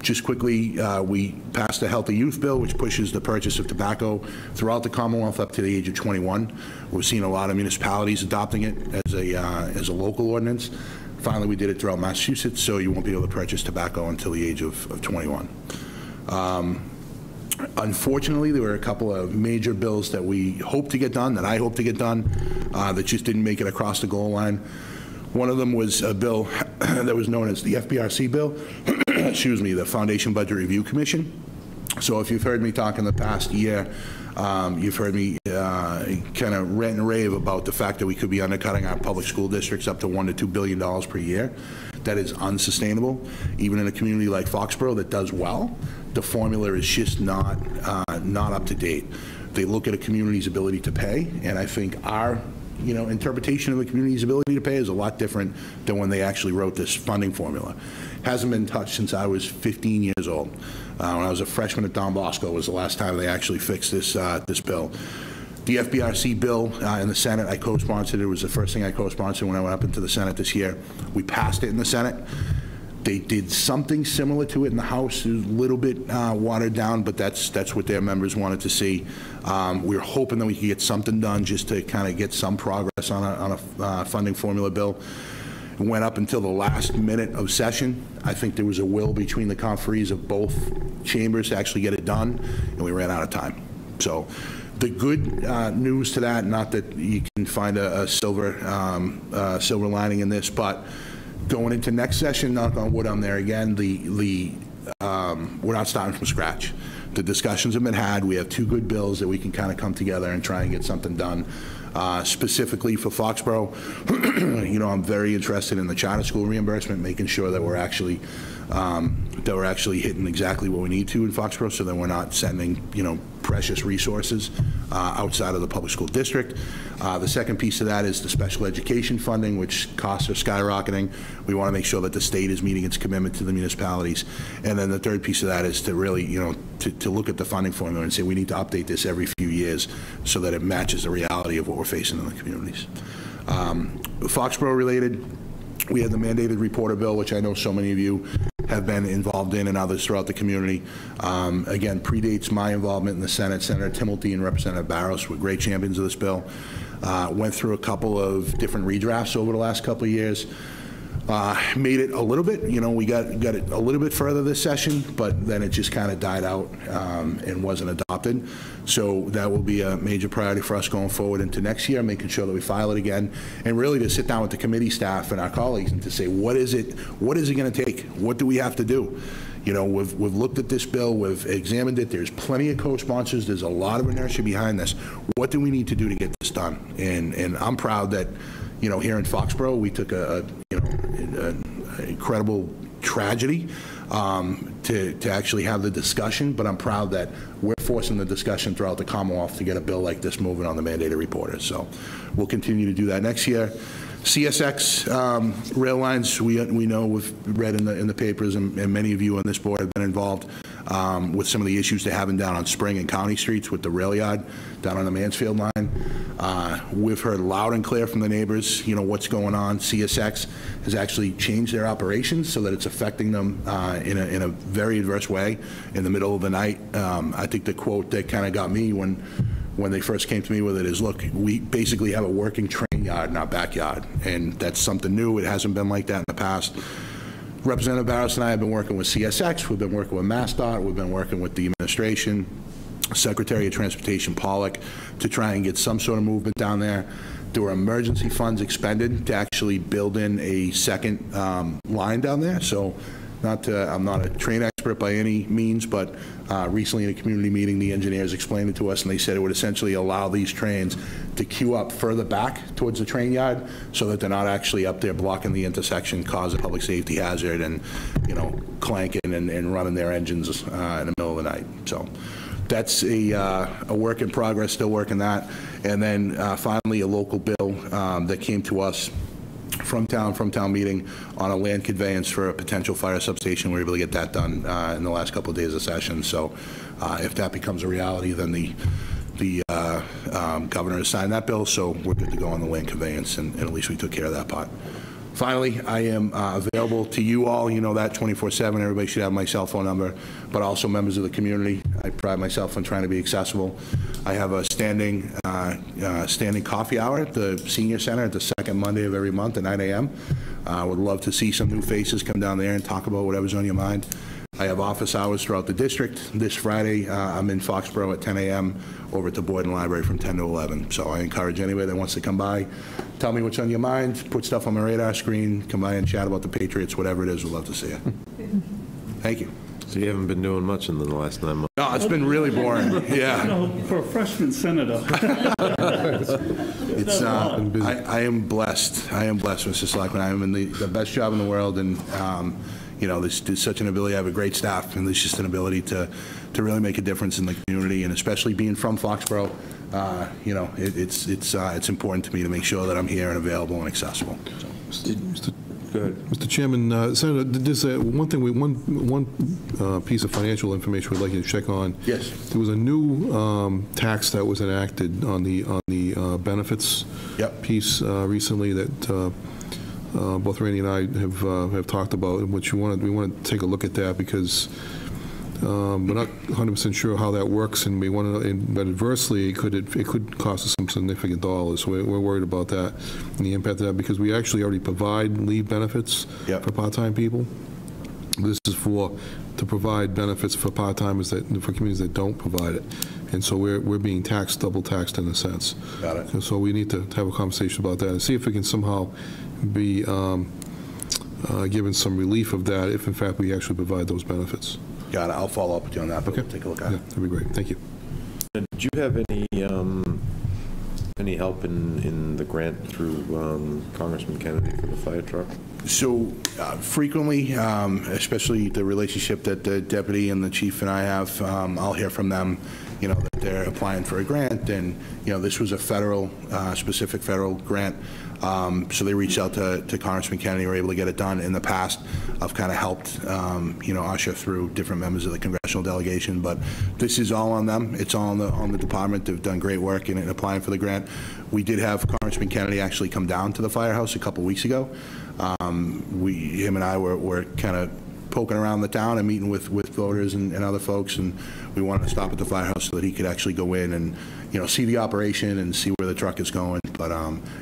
Just quickly, we passed a healthy youth bill, which pushes the purchase of tobacco throughout the Commonwealth up to the age of 21. We've seen a lot of municipalities adopting it as a local ordinance. Finally, we did it throughout Massachusetts, so you won't be able to purchase tobacco until the age of 21. Unfortunately, there were a couple of major bills that we hope to get done, that I hope to get done, that just didn't make it across the goal line. One of them was a bill that was known as the FBRC bill, excuse me, the Foundation Budget Review Commission. So if you've heard me talk in the past year, you've heard me kind of rant and rave about the fact that we could be undercutting our public school districts up to $1 to $2 billion per year. That is unsustainable. Even in a community like Foxboro that does well, the formula is just not up to date. They look at a community's ability to pay, and I think our interpretation of the community's ability to pay is a lot different than when they actually wrote this funding formula. Hasn't been touched since I was 15 years old. When I was a freshman at Don Bosco was the last time they actually fixed this bill. The FBRC bill in the Senate, I co-sponsored. It was the first thing I co-sponsored when I went up into the Senate this year. We passed it in the Senate. They did something similar to it in the House. It was a little bit watered down, but that's what their members wanted to see. We were hoping that we could get something done just to kind of get some progress on a funding formula bill. It went up until the last minute of session. I think there was a will between the conferees of both chambers to actually get it done, and we ran out of time. So the good news to that, not that you can find a silver lining in this, but going into next session, knock on wood, I'm there again, we're not starting from scratch. The discussions have been had. We have two good bills that we can kind of come together and try and get something done. Specifically for Foxboro, I'm very interested in the charter school reimbursement, making sure that we're actually hitting exactly what we need to in Foxboro, so that we're not sending precious resources outside of the public school district. The second piece of that is the special education funding, which costs are skyrocketing. We want to make sure that the state is meeting its commitment to the municipalities. And then the third piece of that is to really, to look at the funding formula and say we need to update this every few years so that it matches the reality of what we're facing in the communities. Foxboro related, we had the mandated reporter bill, which I know so many of you have been involved in, and others throughout the community. Again, predates my involvement in the Senate. Senator Timilty and Representative Barros were great champions of this bill. Went through a couple of different redrafts over the last couple of years. Made it a little bit, we got it a little bit further this session, but then it just kind of died out and wasn't adopted. So that will be a major priority for us going forward into next year, making sure that we file it again, and really to sit down with the committee staff and our colleagues and to say, what is it going to take? What do we have to do? We've looked at this bill, we've examined it, there's plenty of co-sponsors, there's a lot of inertia behind this. What do we need to do to get this done? And I'm proud that, here in Foxboro, we took an incredible tragedy to actually have the discussion, but I'm proud that we're forcing the discussion throughout the Commonwealth to get a bill like this moving on the mandated reporters. So we'll continue to do that next year. CSX rail lines, we know, we've read in the papers, and many of you on this board have been involved with some of the issues they're having down on Spring and County Streets with the rail yard down on the Mansfield line. We've heard loud and clear from the neighbors, what's going on. CSX has actually changed their operations so that it's affecting them in a very adverse way in the middle of the night. I think the quote that kind of got me when they first came to me with it is, look, we basically have a working train yard in our backyard, and that's something new. It hasn't been like that in the past. Representative Barros and I have been working with CSX, we've been working with MassDOT, we've been working with the administration, Secretary of Transportation Pollock, to try and get some sort of movement down there. There were emergency funds expended to actually build in a second line down there. So I'm not a train expert by any means, but recently in a community meeting, the engineers explained it to us, and they said it would essentially allow these trains to queue up further back towards the train yard so that they're not actually up there blocking the intersection, cause a public safety hazard, and, clanking and running their engines in the middle of the night. So that's a work in progress, still working that. And then finally, a local bill that came to us from town meeting on a land conveyance for a potential fire substation. We were able to get that done in the last couple of days of session. So if that becomes a reality, then the governor has signed that bill, so we're good to go on the land conveyance, and at least we took care of that part. Finally, I am available to you all. You know that 24/7. Everybody should have my cell phone number, but also members of the community. I pride myself on trying to be accessible. I have a standing coffee hour at the Senior Center at the second Monday of every month at 9 a.m. Would love to see some new faces come down there and talk about whatever's on your mind. I have office hours throughout the district. This Friday, I'm in Foxboro at 10 a.m. over at the Boyden Library from 10 to 11. So I encourage anybody that wants to come by, tell me what's on your mind, put stuff on my radar screen, come by and chat about the Patriots, whatever it is, we'd love to see you. Thank you. So you haven't been doing much in the last 9 months? No, it's been really boring. Yeah. For a freshman senator. It's I am blessed. I am blessed, Mr. Selectman. I am in the best job in the world, and there's such an ability. I have a great staff, and there's just an ability to really make a difference in the community, and especially being from Foxboro, it's important to me to make sure that I'm here and available and accessible. So. Go ahead. Mr. Chairman, Senator, there's one piece of financial information we'd like you to check on. Yes. There was a new tax that was enacted on the benefits piece recently that both Randy and I have talked about, which we want to take a look at that because we're not 100% sure how that works, and we want to. But adversely, it could cost us some significant dollars. We're worried about that and the impact of that because we actually already provide leave benefits for part-time people. This is to provide benefits for part-timers for communities that don't provide it, and so we're being double taxed in a sense. Got it. And so we need to have a conversation about that and see if we can somehow be given some relief of that if in fact we actually provide those benefits. Got it. I'll follow up with you on that, but we'll take a look at it. That'd be great. Thank you. Did you have any help in the grant through Congressman Kennedy for the fire truck? So frequently, especially the relationship that the deputy and the chief and I have, I'll hear from them, that they're applying for a grant, and this was a specific federal grant. So they reached out to Congressman Kennedy, were able to get it done. In the past, I've kind of helped, usher through different members of the congressional delegation, but this is all on them. It's all on the department. They've done great work in applying for the grant. We did have Congressman Kennedy actually come down to the firehouse a couple weeks ago. Him and I were kind of poking around the town and meeting with voters and other folks, and we wanted to stop at the firehouse so that he could actually go in and see the operation and see where the truck is going. But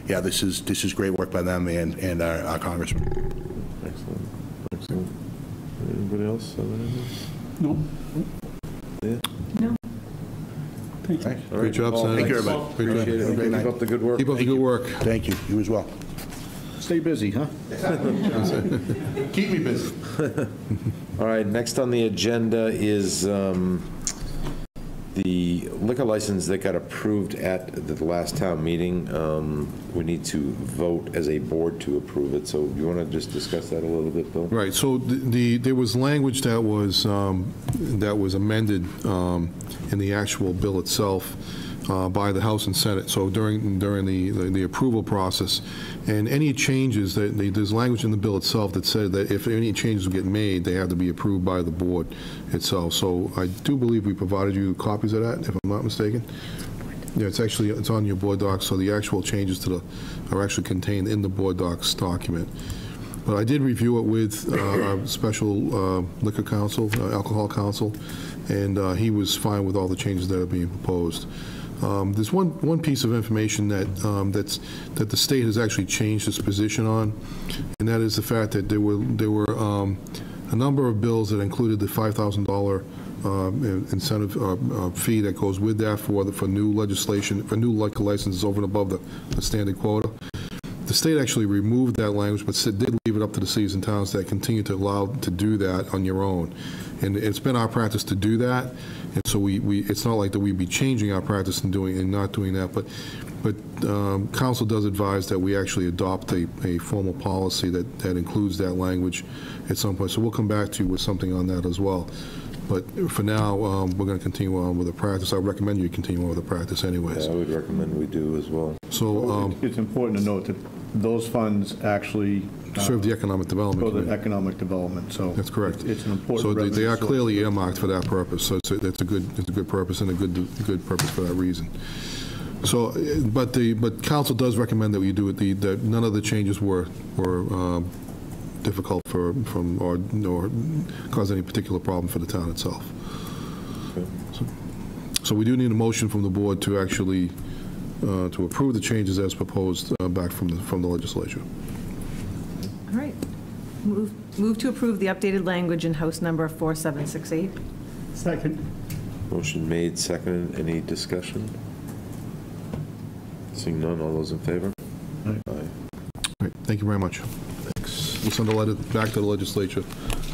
this is great work by them and our congressman. Excellent. Anybody else? No. Yeah. No. Thank you. All right. Great job, Senator. Thank you, everybody. Appreciate it. Have a great night. Keep up the good work. Keep up the good work. Thank you. You as well. Stay busy, huh? Keep me busy. All right, next on the agenda is the liquor license that got approved at the last town meeting. We need to vote as a board to approve it. So you want to just discuss that a little bit, Bill? Right. So there was language that was amended in the actual bill itself by the House and Senate, so during the approval process. And any changes, there's language in the bill itself that said that if any changes get made, they have to be approved by the board itself. So I do believe we provided you copies of that, if I'm not mistaken. Yeah, it's on your board docs, so the actual changes are actually contained in the board docs document. But I did review it with our special liquor counsel, alcohol counsel, and he was fine with all the changes that are being proposed. There's one piece of information that the state has actually changed its position on, and that is the fact that there were a number of bills that included the $5,000 incentive fee that goes with that for new legislation, for new liquor licenses over and above the standard quota. The state actually removed that language, but did leave it up to the cities and towns that continue to allow to do that on your own. And it's been our practice to do that. And so it's not like that we'd be changing our practice and not doing that. But council does advise that we actually adopt a formal policy that includes that language at some point. So we'll come back to you with something on that as well. But for now, we're going to continue on with the practice. I recommend you continue on with the practice anyways. Yeah, I would recommend we do as well. So it's important to note that those funds actually serve the economic development. For the economic development. So that's correct. It's an important. So they are clearly earmarked for that purpose. So it's a good purpose and a good purpose for that reason. So, but council does recommend that we do it. That none of the changes were difficult or cause any particular problem for the town itself. Okay. So we do need a motion from the board to actually to approve the changes as proposed back from the legislature. All right. Move to approve the updated language in House number 4768. Second. Motion made, seconded. Any discussion? Seeing none, all those in favor? Aye. All right. Thank you very much. We'll send a letter back to the legislature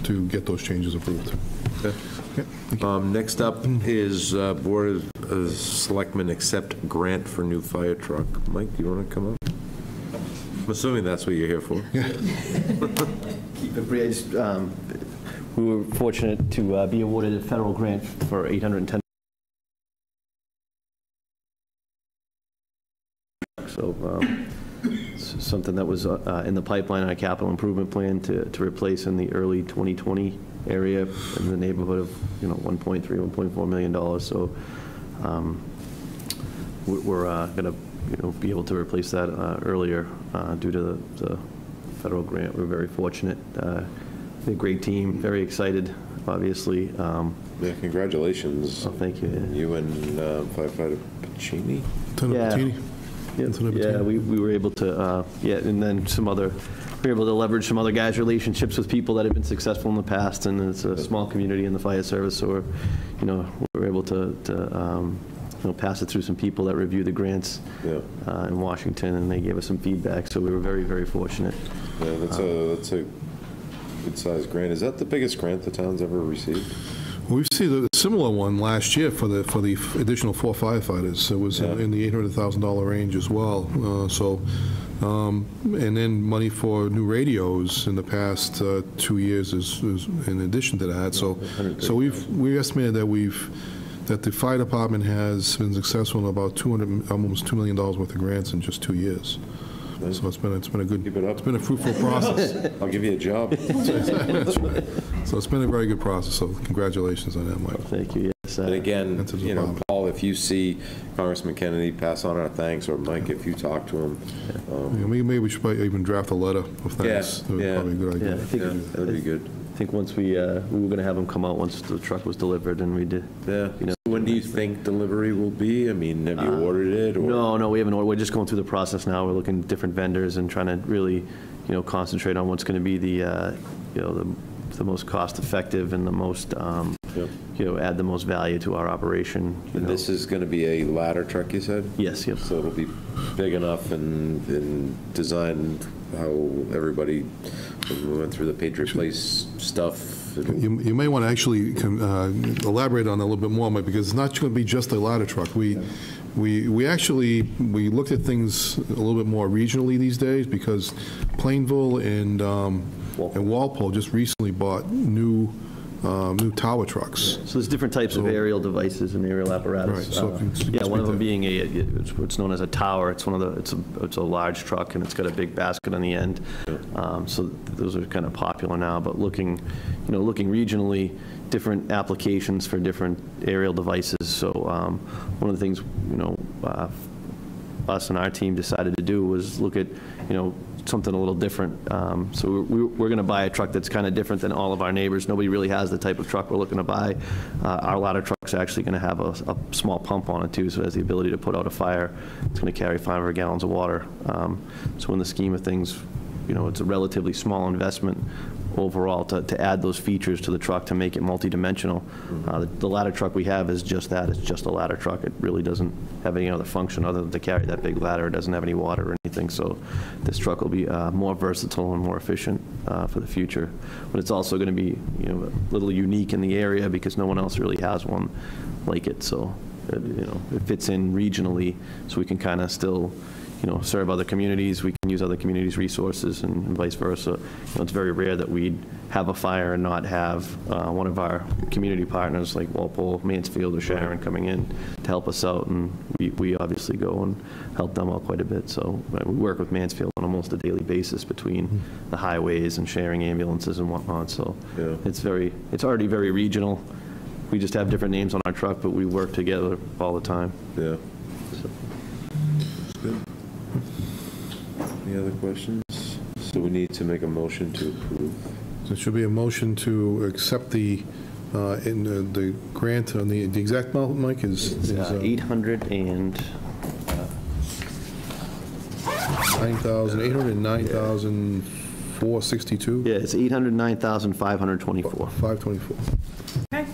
to get those changes approved. Okay. Next up is Board of Selectmen accept grant for new fire truck. Mike, do you want to come up? I'm assuming that's what you're here for. Yeah. Keep it brief. We were fortunate to be awarded a federal grant for $810. So something that was in the pipeline on a capital improvement plan to replace in the early 2020 area in the neighborhood of $1.3, $1.4 million. So we're going to be able to replace that earlier due to the federal grant. We're very fortunate. A great team, very excited, obviously. Yeah, congratulations. Oh, thank you. Yeah. You and firefighter Pacini? Yeah, we were able to, and then we were able to leverage some other guys' relationships with people that have been successful in the past, and it's a small community in the fire service, so we're able to pass it through some people that review the grants in Washington, and they gave us some feedback, so we were very, very fortunate. Yeah, that's a good-sized grant. Is that the biggest grant the town's ever received? We've seen a similar one last year for the additional 4 firefighters. It was in the $800,000 range as well. And then money for new radios in the past 2 years is in addition to that. So we estimated that the fire department has been successful in about almost $2 million worth of grants in just 2 years. So it's been a good. Keep it up. It's been a fruitful process. I'll give you a job. So it's been a very good process. So congratulations on that, Mike. Thank you. Yes. And again, Paul, if you see Congressman Kennedy, pass on our thanks, or Mike, if you talk to him. Maybe we should probably even draft a letter of thanks. That would probably be a good idea. That would be good. I think once we were going to have them come out once the truck was delivered, and we did. Yeah. When do you think delivery will be? I mean, have you ordered it? Or? No, we haven't ordered. We're just going through the process now. We're looking at different vendors and trying to really, concentrate on what's going to be the most cost-effective and the most, add the most value to our operation. And this is going to be a ladder truck, you said? Yes. Yep. So it'll be big enough and designed how everybody went through the Patriot Place stuff. You may want to actually elaborate on that a little bit more, Mike, because it's not going to be just a ladder truck. We looked at things a little bit more regionally these days, because Plainville and Walpole just recently bought new new tower trucks. So there's different types of aerial devices and aerial apparatus. Right, so if you Yeah, one of them speak being it's known as a tower. It's it's a large truck, and it's got a big basket on the end. So those are kind of popular now, but looking regionally, different applications for different aerial devices. So one of the things, us and our team decided to do was look at, something a little different. So we're going to buy a truck that's kind of different than all of our neighbors. Nobody really has the type of truck we're looking to buy. Our ladder truck's actually going to have a small pump on it too, so it has the ability to put out a fire. It's going to carry 500 gallons of water. So in the scheme of things, it's a relatively small investment overall to add those features to the truck to make it multi-dimensional. The ladder truck we have is just that. It's just a ladder truck. It really doesn't have any other function other than to carry that big ladder. It doesn't have any water or anything. So this truck will be more versatile and more efficient for the future. But it's also going to be a little unique in the area because no one else really has one like it. So it fits in regionally, so we can kind of still serve other communities. We can use other communities' resources and vice versa. It's very rare that we'd have a fire and not have one of our community partners like Walpole, Mansfield, or Sharon coming in to help us out, and we obviously go and help them out quite a bit. So we work with Mansfield on almost a daily basis between the highways and sharing ambulances and whatnot. So it's already very regional. We just have different names on our truck, but we work together all the time. Yeah. So. Good. Any other questions? So we need to make a motion to approve. So there should be a motion to accept the grant on the exact amount, Mike, is 809,462. Yeah, it's 809,524. 524. Okay.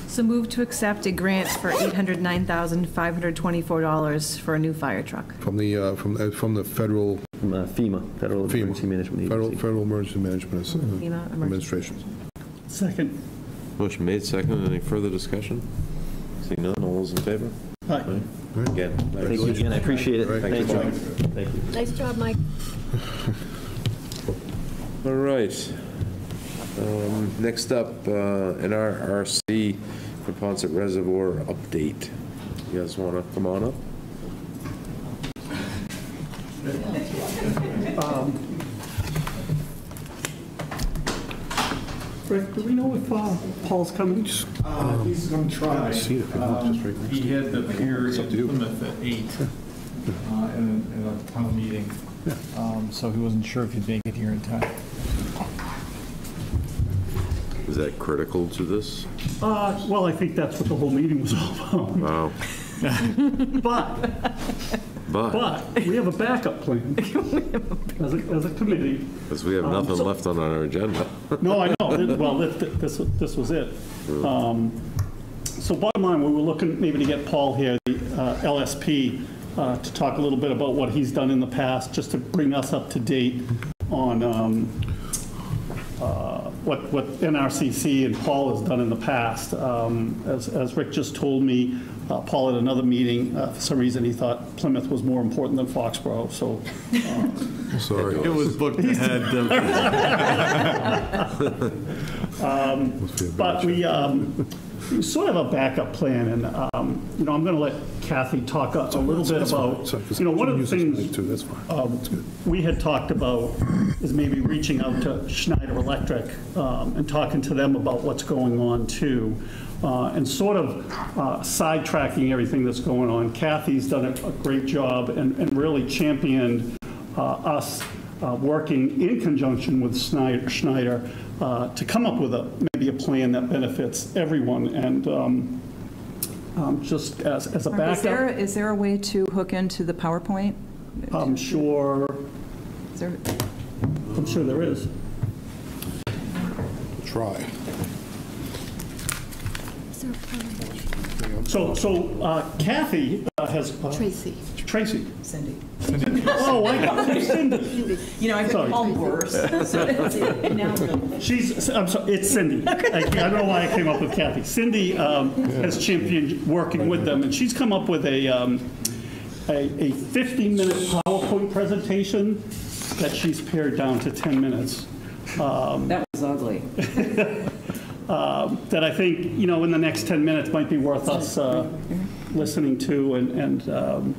So move to accept a grant for $809,524 for a new fire truck. From the federal... FEMA, Federal Emergency Management Agency. Federal Emergency Management FEMA Administration. Second. Motion made, second. Any further discussion? Seeing none, all those in favor? Aye. Again, Thank you again, I appreciate it. Thank you. Thank you. Nice job, Mike. All right. Next up, NRRC for Ponset Reservoir update. You guys want to come on up? Rick, do we know if Paul's coming? He's going to try. He had to appear in Plymouth at 8 in a town meeting, so he wasn't sure if he'd make it here in time. Is that critical to this? Well, I think that's what the whole meeting was all about. Wow. But we have a backup plan as a committee. Because we have nothing left on our agenda. No, I know. Well, this was it. So bottom line, we were looking maybe to get Paul here, the LSP, to talk a little bit about what he's done in the past, just to bring us up to date on what NRCC and Paul has done in the past. As Rick just told me, Paul at another meeting, for some reason he thought Plymouth was more important than Foxboro, so. Sorry. It was booked ahead. But we sort of a backup plan, and I'm going to let Kathy talk a little bit about, one of the things we had talked about is maybe reaching out to Schneider Electric and talking to them about what's going on too, and sort of sidetracking everything that's going on. Kathy's done a great job and really championed us working in conjunction with Schneider to come up with maybe a plan that benefits everyone. And just as a backup. Is there a way to hook into the PowerPoint? I'm sure there is. Try. So Kathy has... Tracy. Cindy. Oh, I got Cindy. I could call worse. I'm sorry, it's Cindy. I don't know why I came up with Kathy. Cindy has championed working with them, and she's come up with a 50-minute PowerPoint presentation that she's pared down to 10 minutes. That was ugly. that I think, in the next 10 minutes might be worth us listening to, and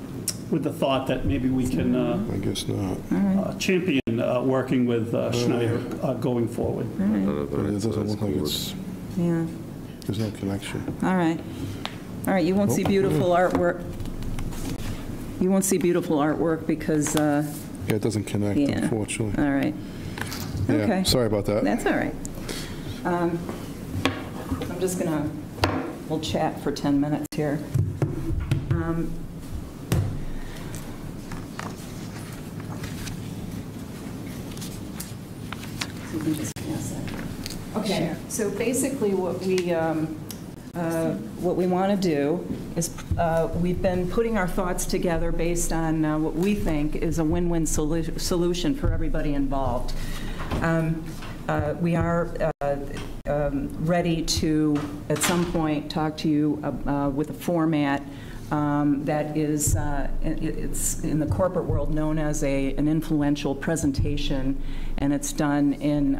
with the thought that maybe we can I guess not. champion working with Schneider going forward. But it doesn't look like it's, Yeah. there's no connection. All right. All right, you won't see beautiful artwork. You won't see beautiful artwork because, Yeah, it doesn't connect, yeah. unfortunately. All right. Yeah, Okay. sorry about that. That's all right. I'm just gonna, we'll chat for 10 minutes here. So you can just pass that. Okay, so basically what we want to do is we've been putting our thoughts together based on what we think is a win-win solution for everybody involved. We are ready to, at some point, talk to you with a format that is, it's in the corporate world known as an influential presentation, and it's done in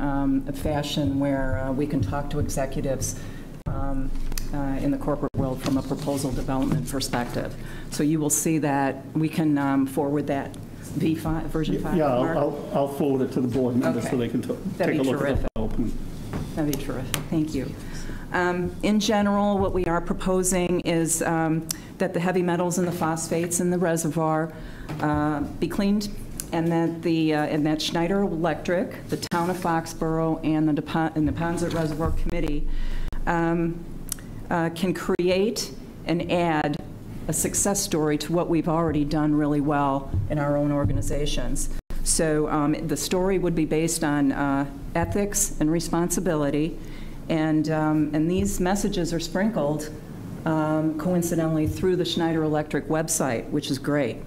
a fashion where we can talk to executives in the corporate world from a proposal development perspective. So you will see that. We can forward that V5, version 5. Yeah, I'll forward it to the board members so they can take a look at the PowerPoint. That'd be terrific. Thank you. In general, what we are proposing is that the heavy metals and the phosphates in the reservoir be cleaned, and that Schneider Electric, the town of Foxboro, and the Neponset Reservoir Committee can create and add a success story to what we've already done really well in our own organizations. So the story would be based on ethics and responsibility, and these messages are sprinkled coincidentally through the Schneider Electric website, which is great.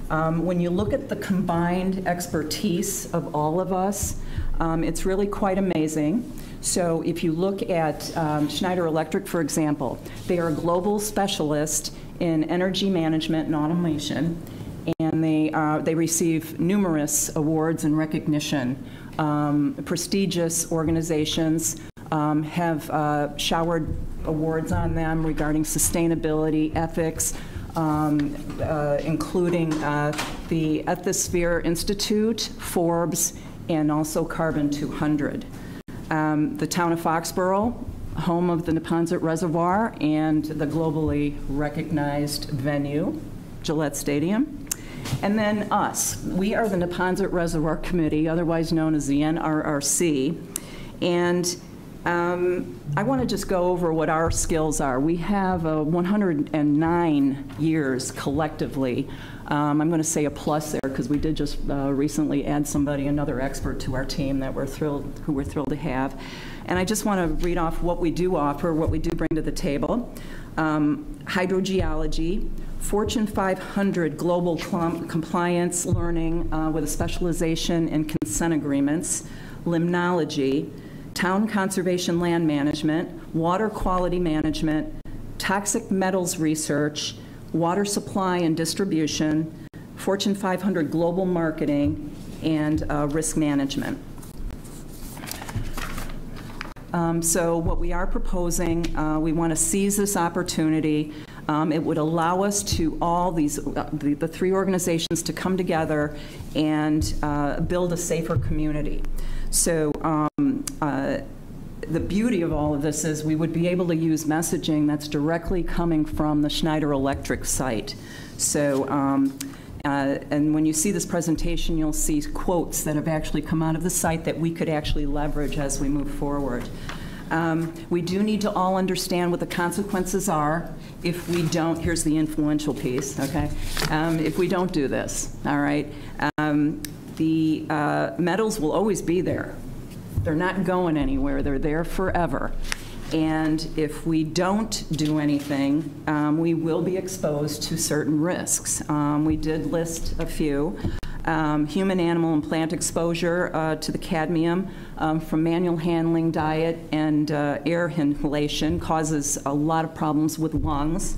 When you look at the combined expertise of all of us, it's really quite amazing. So if you look at Schneider Electric, for example, they are a global specialist in energy management and automation, and they receive numerous awards and recognition. Prestigious organizations have showered awards on them regarding sustainability, ethics, including the Ethisphere Institute, Forbes, and also Carbon 200. The town of Foxboro, home of the Neponset Reservoir and the globally recognized venue, Gillette Stadium. And then us. We are the Neponset Reservoir Committee, otherwise known as the NRRC. And I want to just go over what our skills are. We have 109 years collectively. I'm going to say a plus there because we did just recently add another expert to our team that who we're thrilled to have. And I just want to read off what we do offer, what we do bring to the table. Hydrogeology, Fortune 500 global compliance learning with a specialization in consent agreements, limnology, town conservation land management, water quality management, toxic metals research, water supply and distribution, Fortune 500 global marketing, and risk management. So what we are proposing, we want to seize this opportunity. It would allow us to all these, the three organizations to come together and build a safer community. So the beauty of all of this is we would be able to use messaging that's directly coming from the Schneider Electric site. So, and when you see this presentation, you'll see quotes that have actually come out of the site that we could actually leverage as we move forward. We do need to all understand what the consequences are if we don't, here's the influential piece, okay? If we don't do this, all right? The metals will always be there. They're not going anywhere. They're there forever. And if we don't do anything, we will be exposed to certain risks. We did list a few. Human, animal, and plant exposure to the cadmium from manual handling, diet, and air inhalation causes a lot of problems with lungs.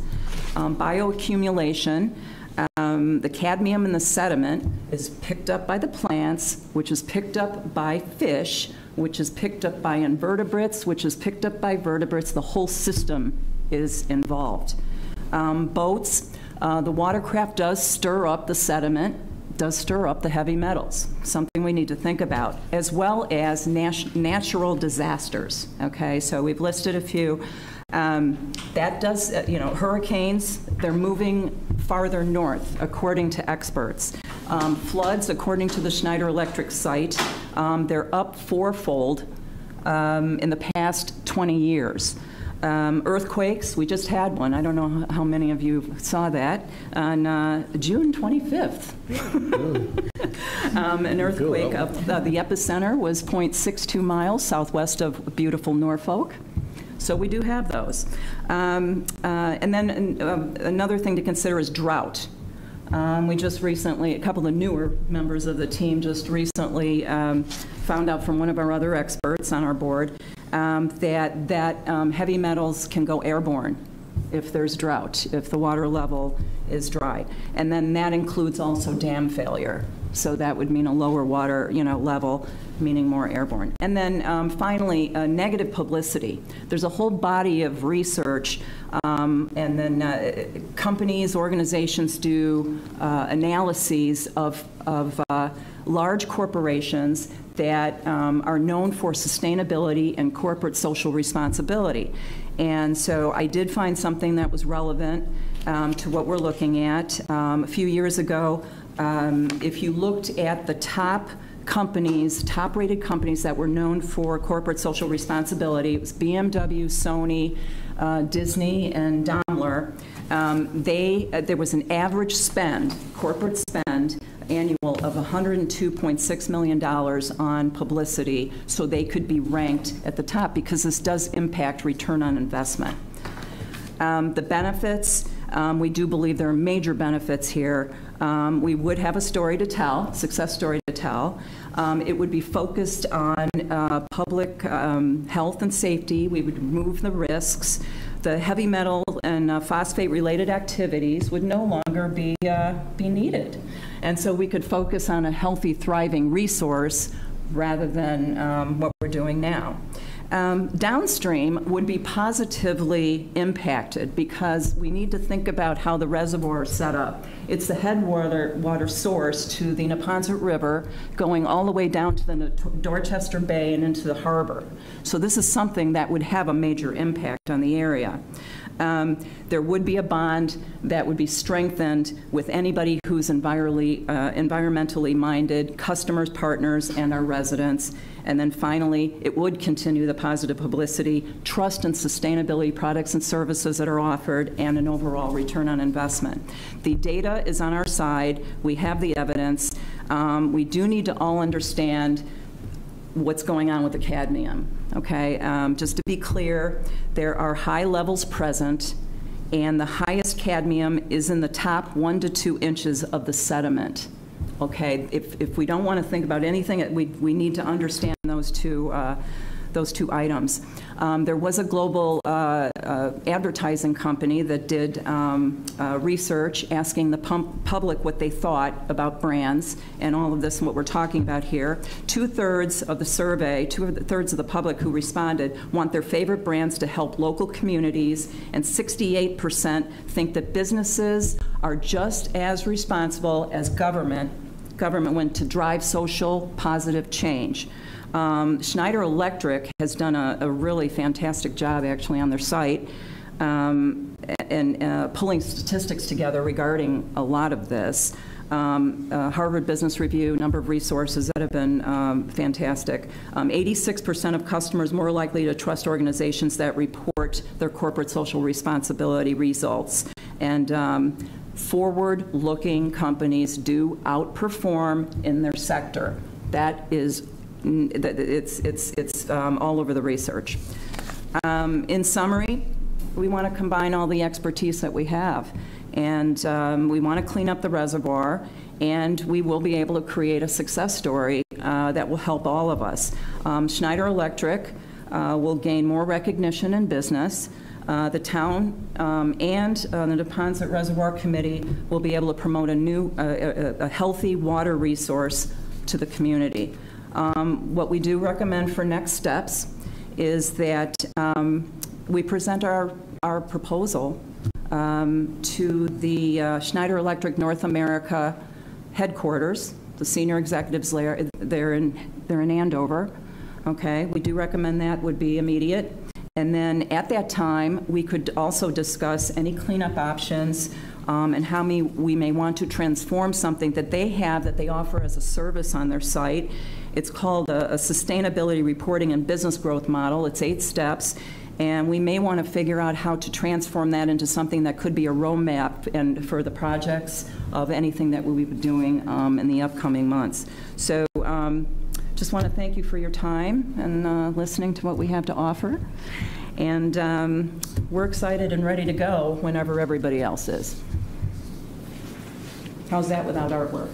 Bioaccumulation. The cadmium in the sediment is picked up by the plants, which is picked up by fish, which is picked up by invertebrates, which is picked up by vertebrates. The whole system is involved. Boats, the watercraft does stir up the sediment, does stir up the heavy metals, something we need to think about, as well as natural disasters, okay? So we've listed a few. That does, hurricanes, they're moving farther north, according to experts. Floods, according to the Schneider Electric site, they're up fourfold in the past 20 years. Earthquakes, we just had one. I don't know how many of you saw that on June 25th. An earthquake up the epicenter was 0.62 miles southwest of beautiful Norfolk. So we do have those. And then another thing to consider is drought. We just recently, a couple of newer members of the team just recently found out from one of our other experts on our board that heavy metals can go airborne if there's drought, if the water level is dry. And then that includes also dam failure. So that would mean a lower water level, meaning more airborne. And then finally, negative publicity. There's a whole body of research, and then companies, organizations do analyses of large corporations that are known for sustainability and corporate social responsibility. And so I did find something that was relevant to what we're looking at. A few years ago, if you looked at the top companies, top-rated companies that were known for corporate social responsibility, it was BMW, Sony, Disney, and Daimler. There was an average spend, corporate spend, annual of $102.6 million on publicity, so they could be ranked at the top, because this does impact return on investment. The benefits, we do believe there are major benefits here. We would have a story to tell, success story to tell. It would be focused on public health and safety. We would remove the risks. The heavy metal and phosphate-related activities would no longer be needed. And so we could focus on a healthy, thriving resource rather than what we're doing now. Downstream would be positively impacted because we need to think about how the reservoir is set up. It's the headwater source to the Neponset River going all the way down to the Dorchester Bay and into the harbor. So this is something that would have a major impact on the area. There would be a bond that would be strengthened with anybody who's environmentally minded, customers, partners, and our residents. And then finally, it would continue the positive publicity, trust and sustainability products and services that are offered, and an overall return on investment. The data is on our side. We have the evidence. We do need to all understand what's going on with the cadmium, okay? Just to be clear, there are high levels present, and the highest cadmium is in the top 1 to 2 inches of the sediment, okay? If we don't want to think about anything, we need to understand those two items. There was a global advertising company that did research asking the public what they thought about brands and all of this and what we're talking about here. 2/3 of the survey, 2/3 of the public who responded want their favorite brands to help local communities, and 68% think that businesses are just as responsible as government went to drive social positive change. Schneider Electric has done a really fantastic job actually on their site and pulling statistics together regarding a lot of this. Harvard Business Review, number of resources that have been fantastic. 86% of customers more likely to trust organizations that report their corporate social responsibility results. And forward-looking companies do outperform in their sector. That is, it's all over the research. In summary, we want to combine all the expertise that we have, and we want to clean up the reservoir, and we will be able to create a success story that will help all of us. Schneider Electric will gain more recognition in business. The town and the Neponset Reservoir Committee will be able to promote a new, a healthy water resource to the community. What we do recommend for next steps is that we present our proposal to the Schneider Electric North America headquarters, the senior executives there. They're in Andover. Okay, we do recommend that would be immediate. And then at that time, we could also discuss any cleanup options and how we may want to transform something that they have that they offer as a service on their site. It's called a sustainability reporting and business growth model. It's 8 steps. And we may want to figure out how to transform that into something that could be a roadmap and for the projects of anything that we'll be doing in the upcoming months. So just want to thank you for your time and listening to what we have to offer. And we're excited and ready to go whenever everybody else is. How's that without artwork?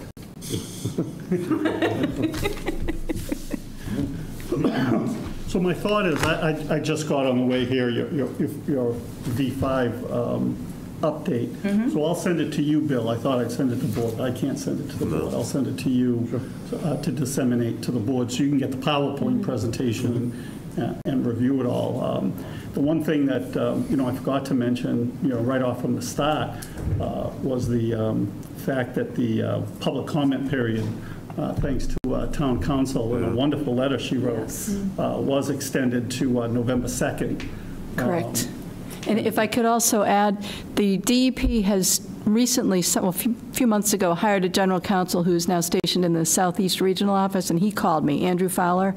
So my thought is, I just got on the way here your V5 update. So I'll send it to you, Bill. I thought I'd send it to the board. I can't send it to the board. I'll send it to you to disseminate to the board so you can get the PowerPoint presentation and review it all. The one thing that I forgot to mention, right off from the start, was the fact that the public comment period, thanks to town council and a wonderful letter she wrote, was extended to November 2nd. Correct. And if I could also add, the DEP has recently, a few months ago, hired a general counsel who's now stationed in the Southeast Regional Office, and he called me, Andrew Fowler,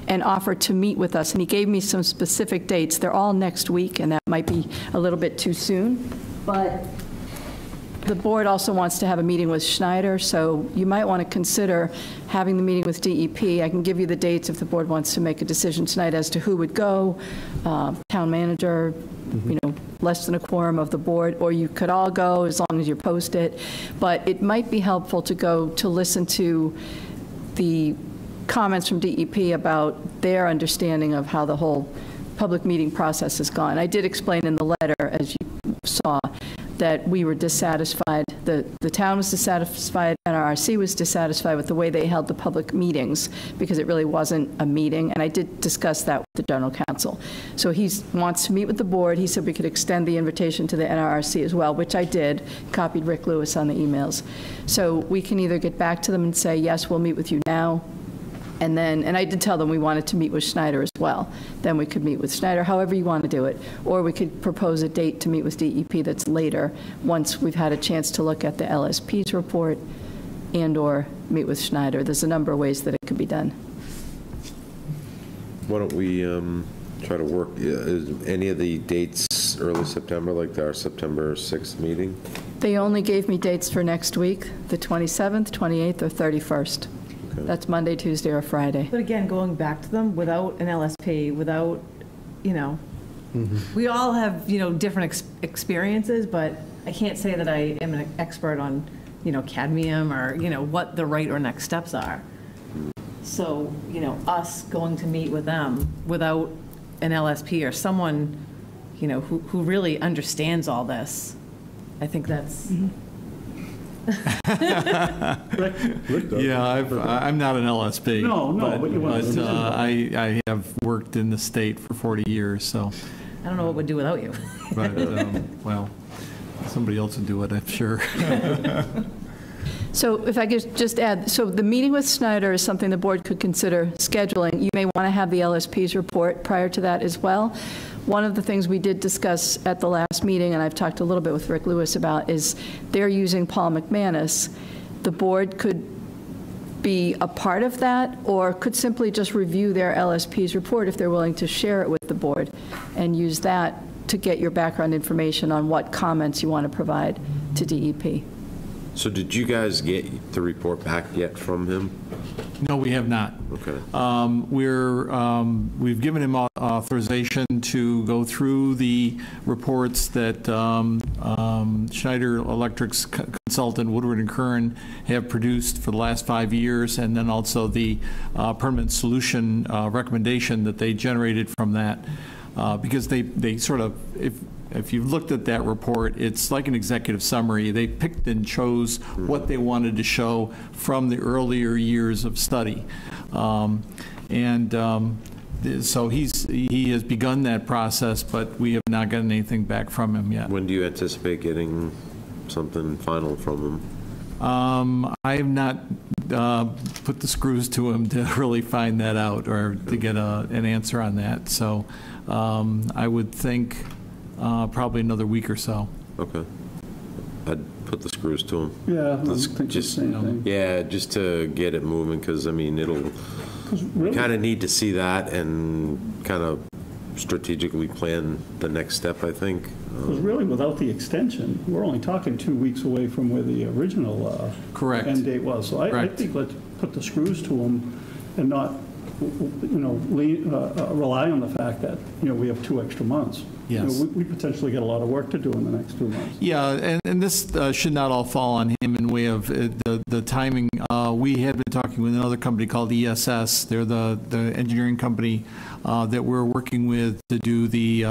and offered to meet with us. And he gave me some specific dates. They're all next week, and that might be a little bit too soon. But the board also wants to have a meeting with Schneider, so you might want to consider having the meeting with DEP. I can give you the dates if the board wants to make a decision tonight as to who would go, town manager, less than a quorum of the board, or you could all go as long as you post it. But it might be helpful to go to listen to the comments from DEP about their understanding of how the whole public meeting process has gone. I did explain in the letter, as you saw, that we were dissatisfied, the town was dissatisfied, NRRC was dissatisfied with the way they held the public meetings because it really wasn't a meeting, and I did discuss that with the general counsel. So he wants to meet with the board. He said we could extend the invitation to the NRRC as well, which I did, copied Rick Lewis on the emails. So we can either get back to them and say, yes, we'll meet with you now, and I did tell them we wanted to meet with Schneider as well. Then we could meet with Schneider, however you want to do it. Or we could propose a date to meet with DEP that's later, once we've had a chance to look at the LSP's report and/or meet with Schneider. There's a number of ways that it could be done. Why don't we try to work, is any of the dates early September, like our September 6th meeting? They only gave me dates for next week, the 27th, 28th, or 31st. That's Monday, Tuesday, or Friday. But again, going back to them, without an LSP, without, we all have, different experiences, but I can't say that I am an expert on, cadmium or, what the right or next steps are. So, us going to meet with them without an LSP or someone, who really understands all this, I think that's... Yeah, I'm not an LSP. No, but you want to. I have worked in the state for 40 years, so. I don't know what we'd do without you. But, well, somebody else would do it, I'm sure. So if I could just add, so the meeting with Schneider is something the board could consider scheduling. You may want to have the LSP's report prior to that as well. One of the things we did discuss at the last meeting, and I've talked a little bit with Rick Lewis about, is they're using Paul McManus. The board could be a part of that, or could simply just review their LSP's report if they're willing to share it with the board, and use that to get your background information on what comments you want to provide to DEP. So did you guys get the report back yet from him? No, we have not. Okay. We've given him authorization to go through the reports that Schneider Electric's consultant Woodward and Curran have produced for the last 5 years, and then also the permanent solution recommendation that they generated from that, because they sort of, if you've looked at that report, it's like an executive summary. They picked and chose what they wanted to show from the earlier years of study. So he has begun that process, but we have not gotten anything back from him yet. When do you anticipate getting something final from him? I have not put the screws to him to really find that out or to get an answer on that. So I would think probably another week or so. Okay. I'd put the screws to him. Yeah, just yeah, just to get it moving, because I mean we kind of need to see that and kind of strategically plan the next step, I think. Because really, without the extension, we're only talking 2 weeks away from where the original correct end date was. So I think let's put the screws to them and not, rely on the fact that, we have 2 extra months. Yes. We potentially get a lot of work to do in the next 2 months. Yeah, and this should not all fall on him in way of the timing. We had been talking with another company called ESS. They're the engineering company that we're working with to do the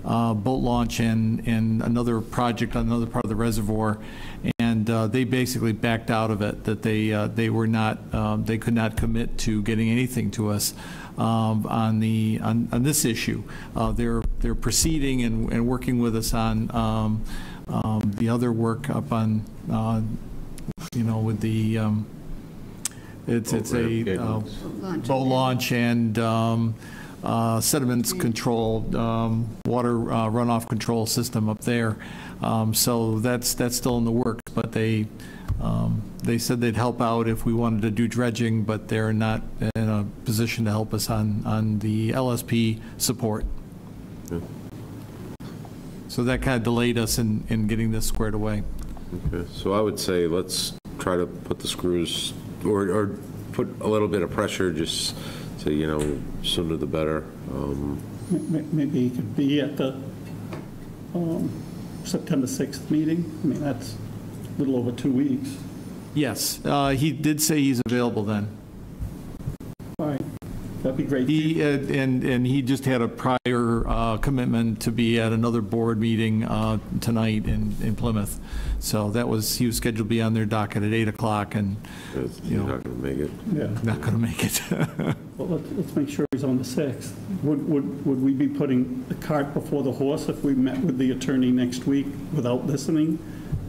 boat launch and another project on another part of the reservoir. And they basically backed out of it, that they were not, they could not commit to getting anything to us on this issue. They're proceeding and working with us on the other work up on with the it's a boat launch and sediments control, water runoff control system up there. So that's still in the works, but they said they'd help out if we wanted to do dredging, but they're not in a position to help us on the LSP support. Yeah. So that kind of delayed us in getting this squared away. Okay, so I would say let's try to put the screws or put a little bit of pressure, just so sooner the better. Maybe he could be at the September 6th meeting. I mean, that's a little over 2 weeks. Yes, he did say he's available then. All right, that'd be great. And he just had a prior commitment to be at another board meeting tonight in Plymouth. So he was scheduled to be on their docket at 8 o'clock, and you're not going to make it. Yeah, not going to make it. Well, let's make sure he's on the 6th. Would we be putting the cart before the horse if we met with the attorney next week without listening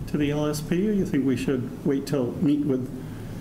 to the LSP, or you think we should wait till meet with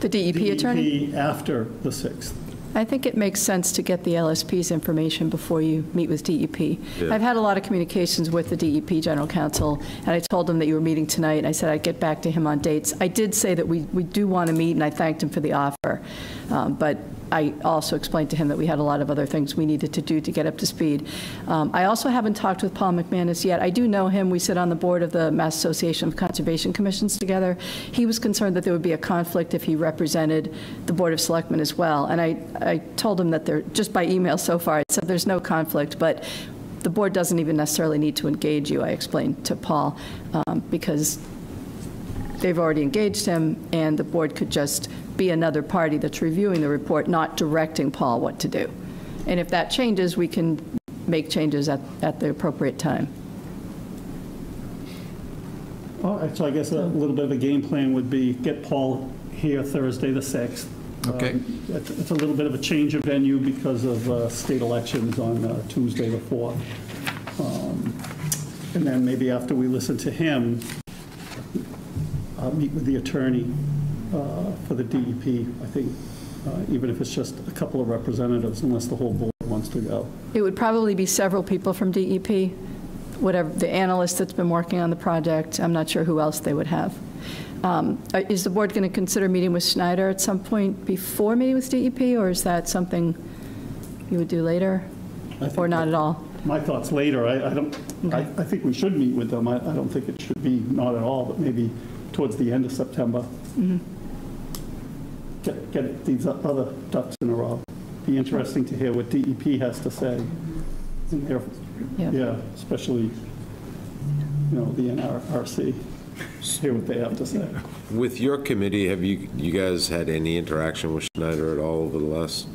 the DEP attorney after the 6th? I think it makes sense to get the LSP's information before you meet with DEP. Yeah. I've had a lot of communications with the DEP General Counsel, and I told him that you were meeting tonight. I said I'd get back to him on dates. I did say that we do want to meet, and I thanked him for the offer. But I also explained to him that we had a lot of other things we needed to do to get up to speed. I also haven't talked with Paul McManus yet. I do know him. We sit on the board of the Mass Association of Conservation Commissions together. He was concerned that there would be a conflict if he represented the Board of Selectmen as well. And I told him that just by email so far, I said there's no conflict, but the board doesn't even necessarily need to engage you, I explained to Paul, because they've already engaged him, and the board could just be another party that's reviewing the report, not directing Paul what to do. And if that changes, we can make changes at the appropriate time. All right, so I guess a little bit of a game plan would be get Paul here Thursday the 6th. Okay. It's a little bit of a change of venue because of state elections on Tuesday the 4th. And then maybe after we listen to him, meet with the attorney for the DEP, I think, even if it's just a couple of representatives, unless the whole board wants to go. It would probably be several people from DEP, whatever, the analyst that's been working on the project. I'm not sure who else they would have. Is the board going to consider meeting with Schneider at some point before meeting with DEP, or is that something you would do later, or not at all? My thoughts later. I think we should meet with them. I don't think it should be not at all, but maybe towards the end of September. Mm-hmm. Get these other ducks in a row. Be interesting to hear what DEP has to say. Yeah, especially the NRC. Hear what they have to say. With your committee, have you guys had any interaction with Schneider at all over the last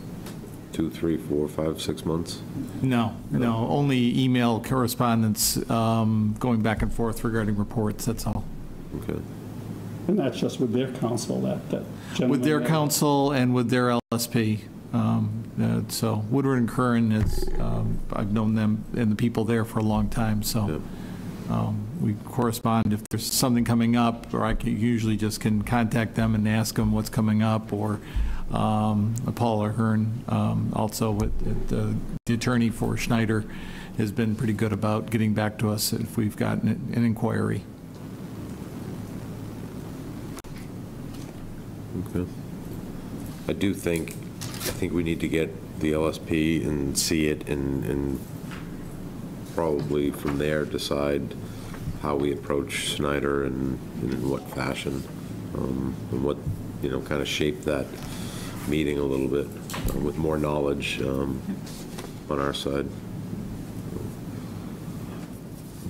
2, 3, 4, 5, 6 months? No. Only email correspondence going back and forth regarding reports, that's all. Okay. And that's just with their counsel, that gentleman. With their counsel and with their LSP. So Woodward and Curran, I've known them and the people there for a long time, so we correspond if there's something coming up, or I usually just can contact them and ask them what's coming up, or Paul Ahern, also with the attorney for Schneider, has been pretty good about getting back to us if we've gotten an inquiry. Okay. I think we need to get the LSP and see it, and probably from there decide how we approach Schneider and in what fashion, and what, kind of shape that meeting a little bit with more knowledge on our side.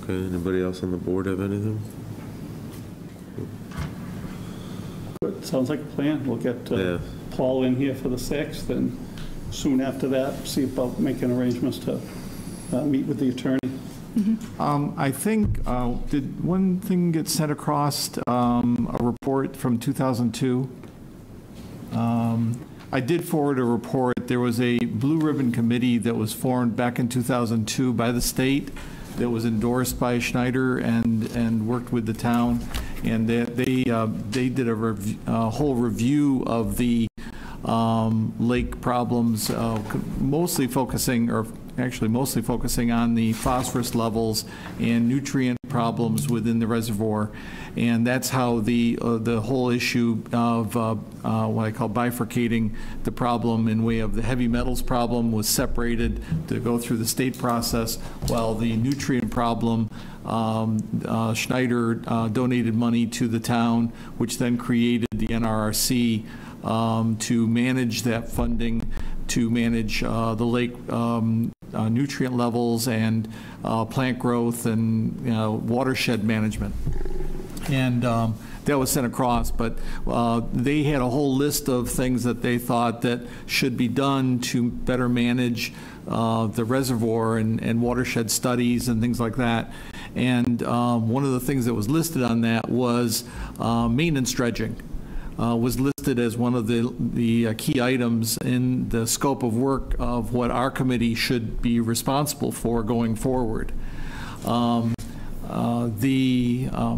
Okay, anybody else on the board have anything? Good, sounds like a plan. We'll get Paul in here for the 6th, and soon after that, see about making arrangements to meet with the attorney. I think, did one thing get sent across, a report from 2002? I did forward a report. There was a blue ribbon committee that was formed back in 2002 by the state that was endorsed by Schneider and worked with the town, and they did a whole review of the lake problems, mostly focusing on the phosphorus levels and nutrient problems within the reservoir. And that's how the whole issue of what I call bifurcating the problem in way of the heavy metals problem was separated to go through the state process, while the nutrient problem, Schneider donated money to the town, which then created the NRRC to manage that funding, to manage the lake nutrient levels and plant growth and watershed management. And that was sent across, but they had a whole list of things that they thought that should be done to better manage the reservoir and watershed studies and things like that. And one of the things that was listed on that was maintenance dredging. Was listed as one of the key items in the scope of work of what our committee should be responsible for going forward.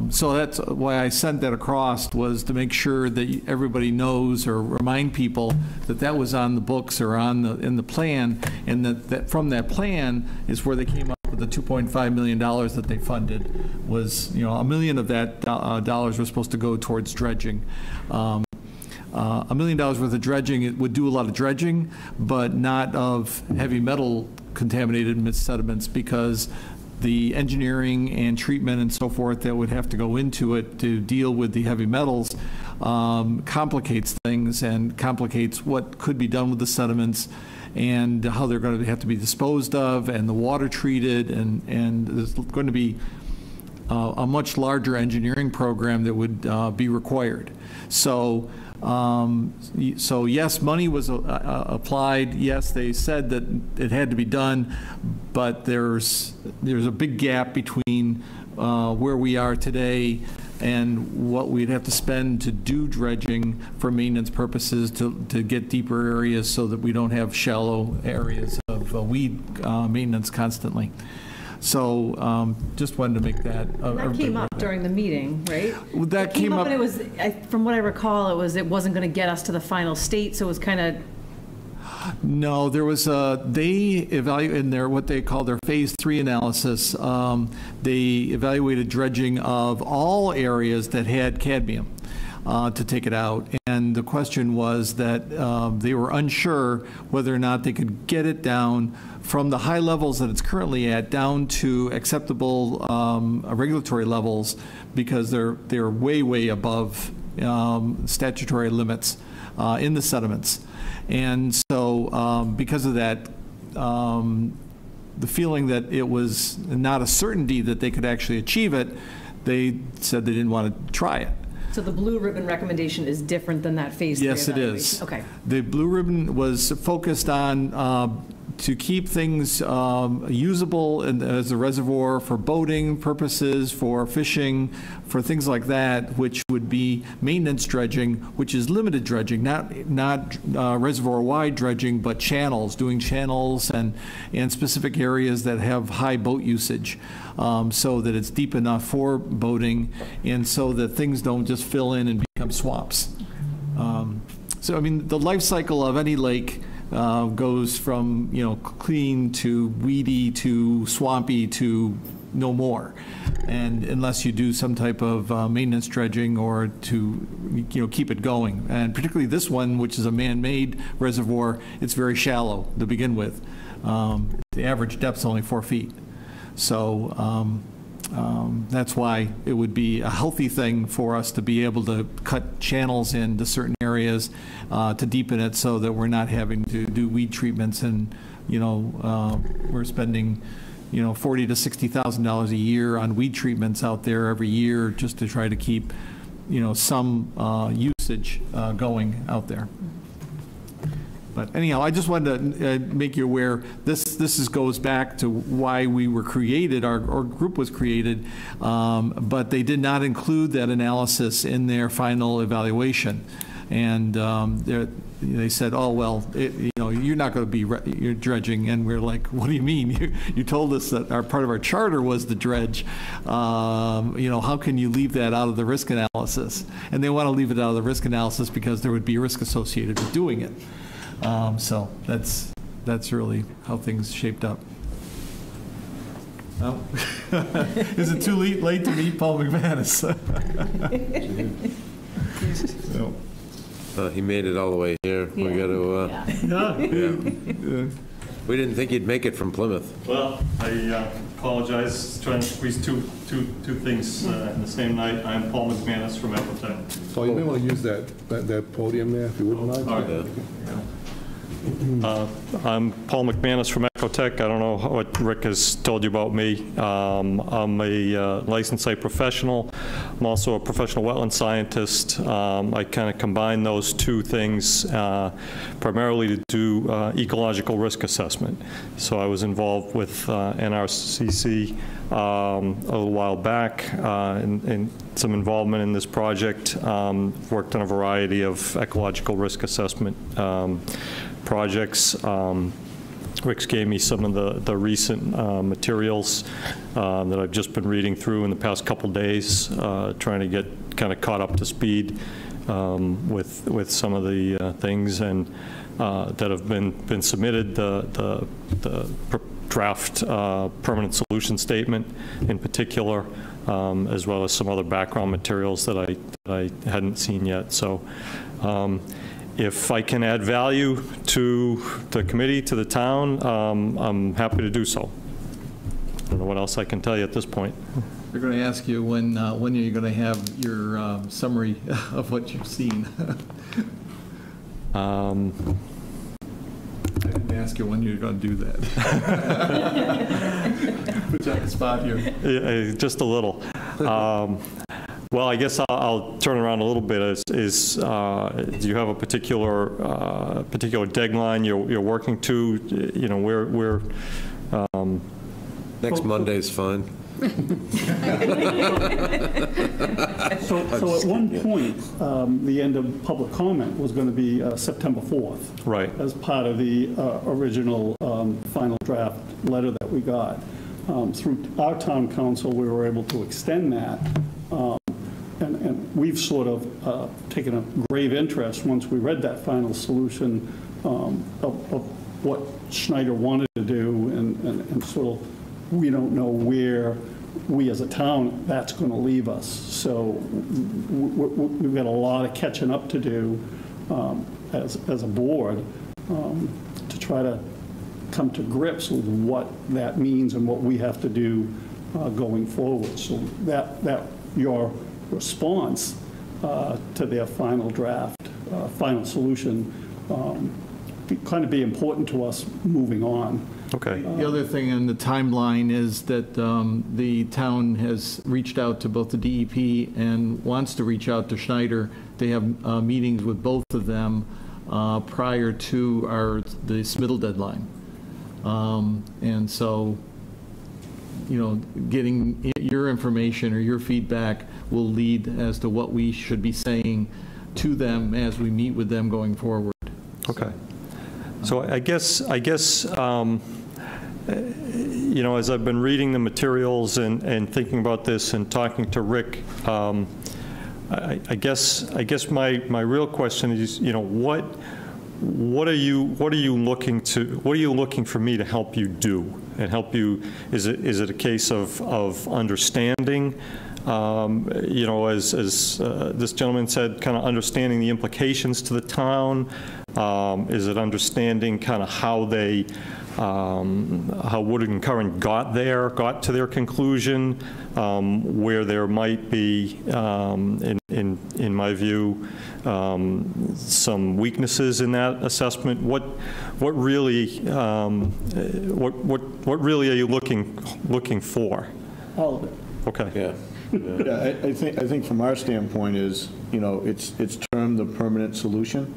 So that's why I sent that across, was to make sure that everybody knows or remind people that that was on the books or in the plan, and that from that plan is where they came up with the $2.5 million that they funded. Was $1 million of that dollars was supposed to go towards dredging. $1 million worth of dredging, it would do a lot of dredging, but not of heavy metal contaminated sediments, because the engineering and treatment and so forth that would have to go into it to deal with the heavy metals complicates things and complicates what could be done with the sediments and how they're going to have to be disposed of and the water treated, and there's going to be a much larger engineering program that would be required. So yes, money was applied. Yes, they said that it had to be done, but there's a big gap between where we are today and what we'd have to spend to do dredging for maintenance purposes to get deeper areas so that we don't have shallow areas of weed maintenance constantly. So just wanted to make that. That came up during the meeting, right? That came up, and it was, from what I recall, it wasn't going to get us to the final state, so it was kind of. No, there was they evaluated in their what they call their phase 3 analysis. They evaluated dredging of all areas that had cadmium to take it out, and the question was that they were unsure whether or not they could get it down from the high levels that it's currently at down to acceptable regulatory levels, because they're way above statutory limits in the sediments. And so because of that, the feeling that it was not a certainty that they could actually achieve it, they said they didn't want to try it. So the blue ribbon recommendation is different than that phase 3 Yes, it evaluation. is. Okay. The blue ribbon was focused on to keep things usable as a reservoir for boating purposes, for fishing, for things like that, which would be maintenance dredging, which is limited dredging, not reservoir-wide dredging, but channels, doing channels and specific areas that have high boat usage, so that it's deep enough for boating and so that things don't just fill in and become swamps. So, I mean, the life cycle of any lake goes from, clean to weedy to swampy to no more. And unless you do some type of maintenance dredging or to, keep it going. And particularly this one, which is a man-made reservoir, it's very shallow to begin with. The average depth's only 4 feet. So that's why it would be a healthy thing for us to be able to cut channels into certain areas to deepen it so that we're not having to do weed treatments and, we're spending, $40,000 to $60,000 a year on weed treatments out there every year just to try to keep, some usage going out there. But anyhow, I just wanted to make you aware, this goes back to why we were created, our group was created, but they did not include that analysis in their final evaluation. And they said, oh, well, you're not going to be you're dredging. And we're like, what do you mean? You told us that part of our charter was the dredge. How can you leave that out of the risk analysis? And they want to leave it out of the risk analysis because there would be risk associated with doing it. So that's really how things shaped up. Oh. Is it too late to meet Paul McManus? He made it all the way here. Yeah. We got to. We didn't think he'd make it from Plymouth. Well, I apologize. Trying to squeeze two things in the same night. I'm Paul McManus from Ecotech. Paul, you may want to use that podium there if you wouldn't mind. All right. Yeah. I'm Paul McManus from Ecotech. I don't know what Rick has told you about me. I'm a licensed site professional. I'm also a professional wetland scientist. I kind of combine those two things primarily to do ecological risk assessment. So I was involved with NRCC a little while back in some involvement in this project. Worked on a variety of ecological risk assessment projects. Rick's gave me some of the recent materials that I've just been reading through in the past couple days, trying to get kind of caught up to speed with some of the things and that have been submitted. The draft permanent solution statement in particular, as well as some other background materials that I hadn't seen yet. So if I can add value to the committee, to the town, I'm happy to do so. I don't know what else I can tell you at this point. They're going to ask you when are you going to have your summary of what you've seen. I didn't ask you when you're going to do that. Put you on the spot here. Yeah, just a little. Well, I guess I'll turn around a little bit. Do you have a particular deadline you're working to? We're next Monday's fine. So at one point, the end of public comment was going to be September 4th. Right. As part of the original final draft letter that we got. Through our town council, we were able to extend that. And we've sort of taken a grave interest once we read that final solution of what Schneider wanted to do and sort of we don't know where we as a town that's going to leave us. So we've got a lot of catching up to do as a board to try to come to grips with what that means and what we have to do going forward. So that your response to their final draft, final solution, kind of be important to us moving on. Okay. The other thing in the timeline is that the town has reached out to both the DEP and wants to reach out to Schneider. They have meetings with both of them prior to the submittal deadline. And so, you know, getting your information or your feedback will lead as to what we should be saying to them as we meet with them going forward. Okay. So I guess you know, as I've been reading the materials and thinking about this and talking to Rick, I guess my real question is, you know, what are you looking for me to help you do and help you? Is it a case of understanding? You know, as this gentleman said, kind of understanding the implications to the town. Is it understanding kind of how Woodard and Curran got to their conclusion, where there might be, in my view, some weaknesses in that assessment? What really are you looking for? All of it. Okay. Yeah. Yeah, I think from our standpoint is, you know, it's termed the permanent solution.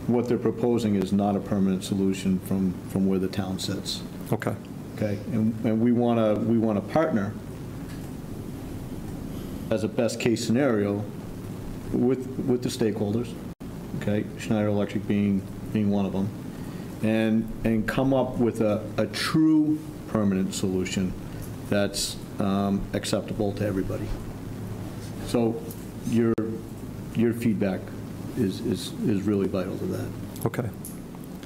What they're proposing is not a permanent solution from where the town sits. Okay. Okay, and we want to partner as a best case scenario with the stakeholders. Okay, Schneider Electric being one of them, and come up with a true permanent solution that's acceptable to everybody. So your feedback is really vital to that. Okay.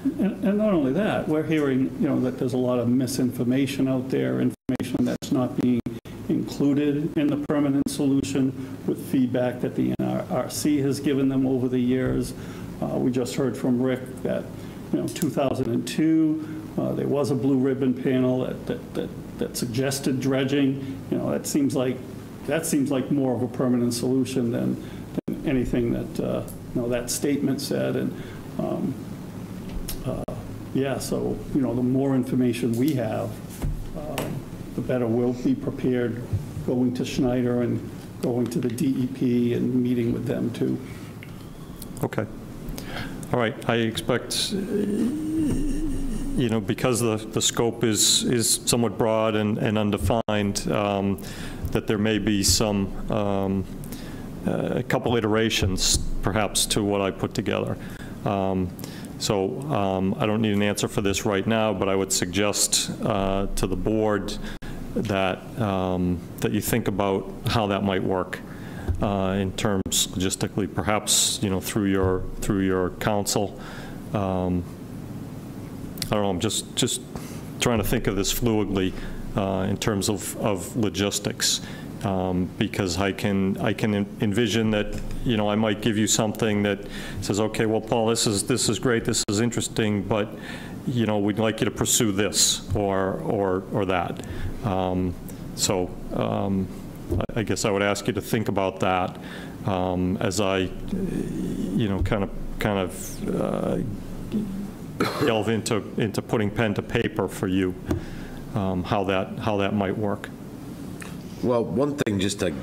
And not only that, we're hearing, you know, that there's a lot of misinformation out there, information that's not being included in the permanent solution, with feedback that the NRC has given them over the years. We just heard from Rick that, you know, 2002, there was a blue ribbon panel that suggested dredging. You know, that seems like more of a permanent solution than anything that you know, that statement said. And yeah, so, you know, the more information we have, the better we'll be prepared going to Schneider and going to the DEP and meeting with them too. Okay. All right. I expect, you know, because the scope is somewhat broad and undefined, that there may be some a couple iterations perhaps to what I put together. So I don't need an answer for this right now, but I would suggest to the board that that you think about how that might work in terms logistically, perhaps, you know, through your council. I don't know. I'm just trying to think of this fluidly in terms of logistics. Because I can envision that, you know, I might give you something that says, okay, well, Paul, this is great, this is interesting, but, you know, we'd like you to pursue this or that. So I guess I would ask you to think about that as I, you know, kind of delve into putting pen to paper for you, how that might work. Well, one thing, just a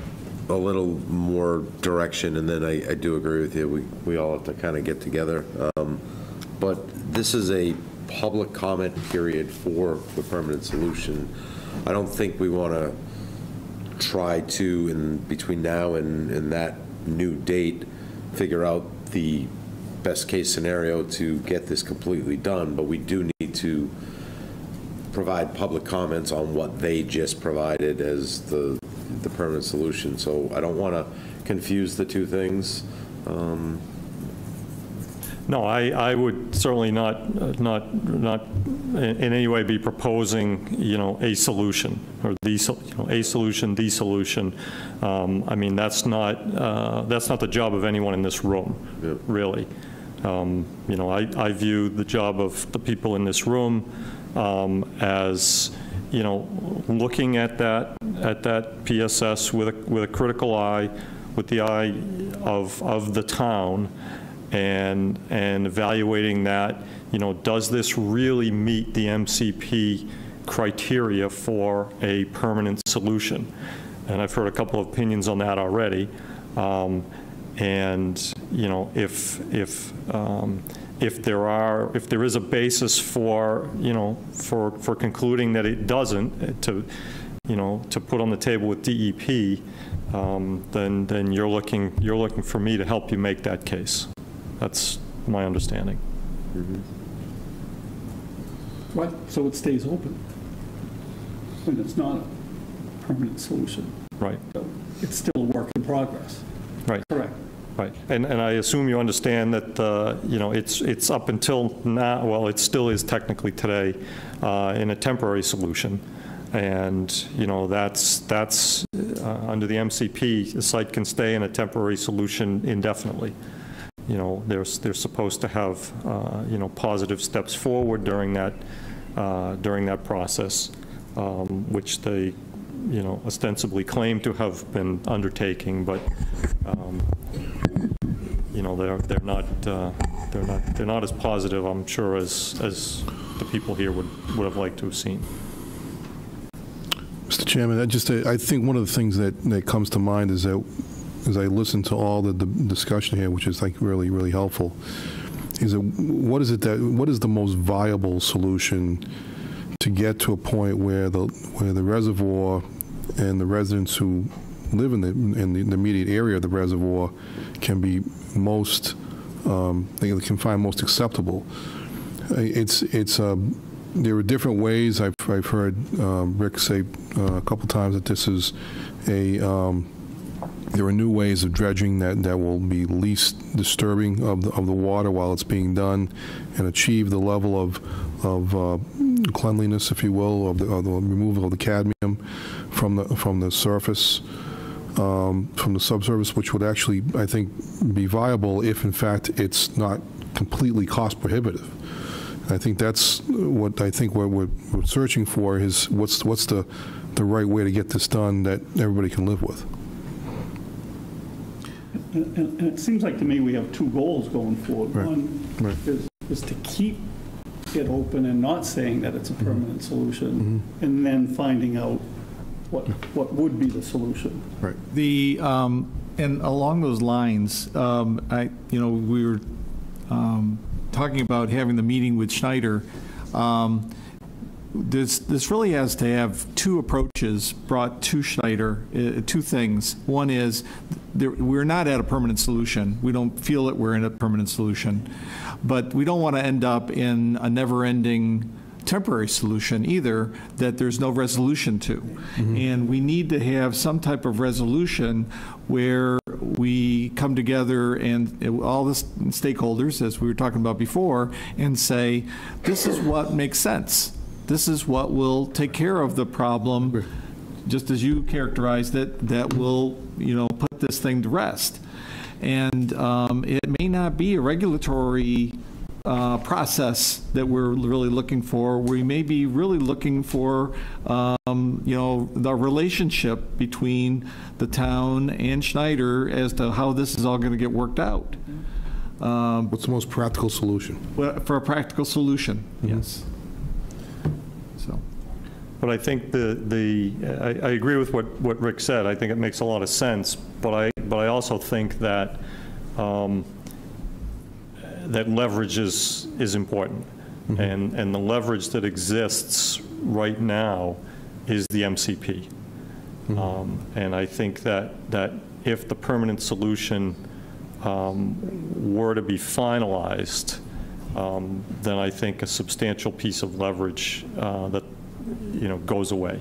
little more direction, and then I do agree with you. We all have to kind of get together. But this is a public comment period for the permanent solution. I don't think we want to try to, in between now and that new date, figure out the best case scenario to get this completely done. But we do need to provide public comments on what they just provided as the permanent solution. So I don't want to confuse the two things. No, I would certainly not in any way be proposing, you know, a solution or a solution, the solution. I mean, that's not the job of anyone in this room, really. You know, I view the job of the people in this room as, you know, looking at that PSS with a critical eye, with the eye of the town, and evaluating that, you know, does this really meet the MCP criteria for a permanent solution? And I've heard a couple of opinions on that already. And, you know, if there is a basis for, you know, for concluding that it doesn't, to put on the table with DEP, then you're looking for me to help you make that case. That's my understanding. Right, so it stays open. And it's not a permanent solution. Right. So it's still a work in progress. Right. Correct. Right, and I assume you understand that, you know, it's up until now, well, it still is technically today in a temporary solution. And, you know, that's under the MCP, the site can stay in a temporary solution indefinitely. You know, they're supposed to have, you know, positive steps forward during that process, which they, you know, ostensibly claim to have been undertaking, but you know, they're not as positive, I'm sure, as the people here would have liked to have seen. Mr. Chairman, I think one of the things that comes to mind is that as I listen to all the discussion here, which is like really, really helpful, is that what is the most viable solution to get to a point where the reservoir and the residents who live in the immediate area of the reservoir can be they can find most acceptable. There are different ways. I've heard Rick say a couple times that this is there are new ways of dredging that will be least disturbing of the water while it's being done, and achieve the level of cleanliness, if you will, of the removal of the cadmium from the surface, from the subsurface, which would actually, I think, be viable if, in fact, it's not completely cost prohibitive. I think that's what we're searching for is what's the right way to get this done that everybody can live with. And it seems like to me we have two goals going forward. Right. One is to keep it open and not saying that it's a permanent solution, and then finding out what would be the solution. Right. And along those lines, we were talking about having the meeting with Schneider. This really has to have two approaches brought to Schneider, two things. One is we're not at a permanent solution. We don't feel that we're in a permanent solution. But we don't want to end up in a never-ending temporary solution either that there's no resolution to. And we need to have some type of resolution where we come together and all the stakeholders, as we were talking about before, and say, this is what makes sense. This is what will take care of the problem, just as you characterized it, that will, put this thing to rest. And it may not be a regulatory process that we're really looking for. We may be really looking for, the relationship between the town and Schneider as to how this is all going to get worked out. What's the most practical solution? Well, for a practical solution, yes. So, but I think I agree with what Rick said. I think it makes a lot of sense. But I also think that that leverage is important, and the leverage that exists right now is the MCP. And I think that if the permanent solution were to be finalized, then I think a substantial piece of leverage that goes away.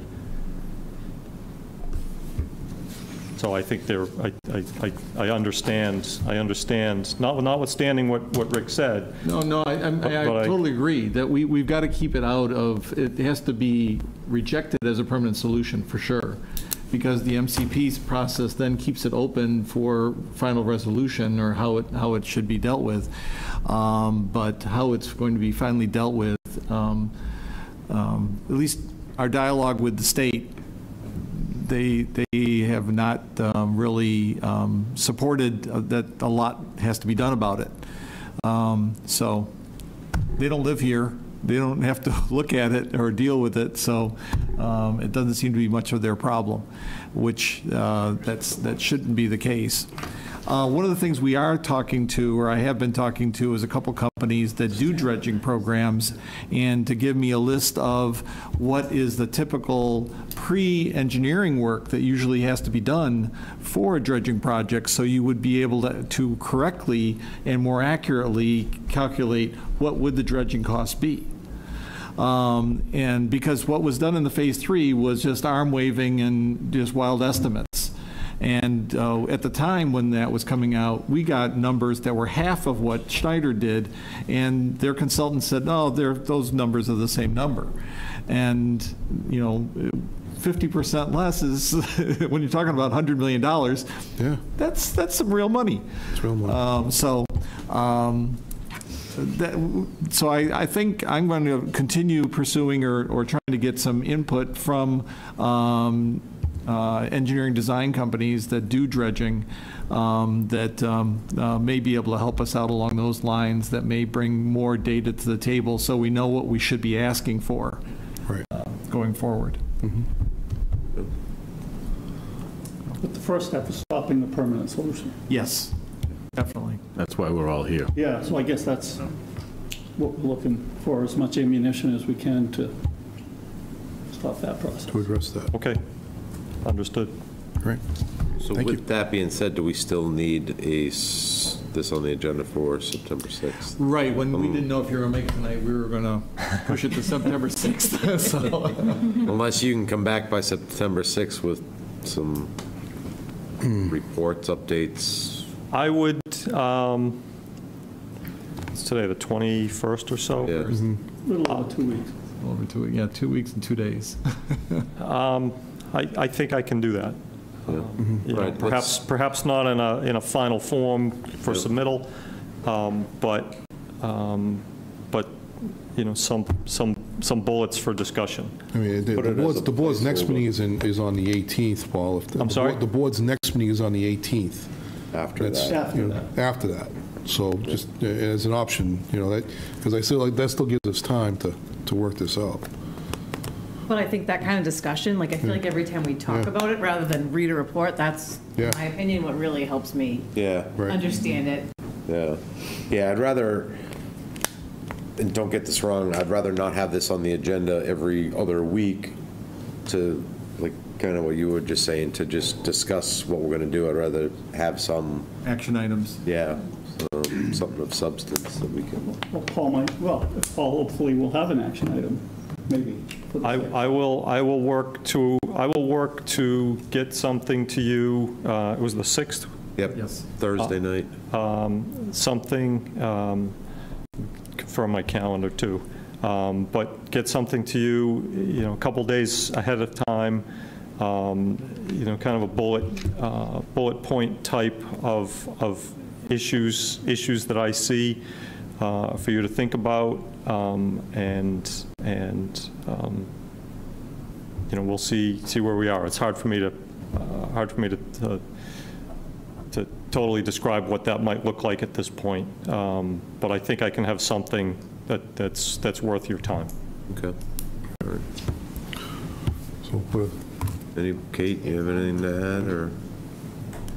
So I think I understand, notwithstanding what Rick said. No, I totally agree that we've got to keep it out of, it has to be rejected as a permanent solution for sure, because the MCP's process then keeps it open for final resolution or how it should be dealt with. But how it's going to be finally dealt with, at least our dialogue with the state, they have not really supported that a lot has to be done about it. So they don't live here. They don't have to look at it or deal with it. So it doesn't seem to be much of their problem, which that shouldn't be the case. One of the things we are talking to, or I have been talking to, is a couple companies that do dredging programs, and to give me a list of what is the typical pre-engineering work that usually has to be done for a dredging project, so you would be able to correctly and more accurately calculate what would the dredging cost be. And because what was done in the Phase 3 was just arm waving and just wild estimates. And at the time when that was coming out, we got numbers that were half of what Schneider did, and their consultant said, no, those numbers are the same number. And, 50% less is, when you're talking about $100 million, yeah, that's some real money. It's real money. So I think I'm going to continue pursuing or trying to get some input from engineering design companies that do dredging that may be able to help us out along those lines, that may bring more data to the table so we know what we should be asking for going forward. Mm-hmm. But the first step is stopping the permanent solution. Yes, definitely. That's why we're all here. Yeah, so I guess that's what we're looking for, as much ammunition as we can to stop that process. To address that. Okay, understood. Great. So with that being said, do we still need this on the agenda for September 6th? Right, when we didn't know if you were going to make it tonight, we were going to push it to September 6th. So. Unless you can come back by September 6th with some reports, updates. I would, it's today, the 21st or so? Yeah. Mm-hmm. A little over 2 weeks. Over 2 weeks, yeah, 2 weeks and 2 days. I think I can do that. Right. Perhaps not in a final form for submittal, but some bullets for discussion. I mean, the board's next meeting is on the 18th, Paul. I'm sorry? The board's next meeting is on the 18th. After that. After that. So just as an option, that, because I feel like that still gives us time to work this out. But I think that kind of discussion, I feel like every time we talk about it, rather than read a report, that's, in my opinion, what really helps me understand it. Yeah, I'd rather, and don't get this wrong, I'd rather not have this on the agenda every other week to, kind of what you were just saying, to just discuss what we're going to do. I'd rather have some action items. Yeah, something of substance that we can. Well, Paul hopefully will have an action item, maybe. I will work to get something to you. It was the 6th. Yep. Yes. Thursday night. Something. Confirm my calendar too. But get something to you, a couple days ahead of time. Kind of a bullet point type of issues that I see for you to think about, and we'll see where we are. It's hard for me to totally describe what that might look like at this point, but I think I can have something that's worth your time. Okay. All right. So, Kate, you have anything to add, or?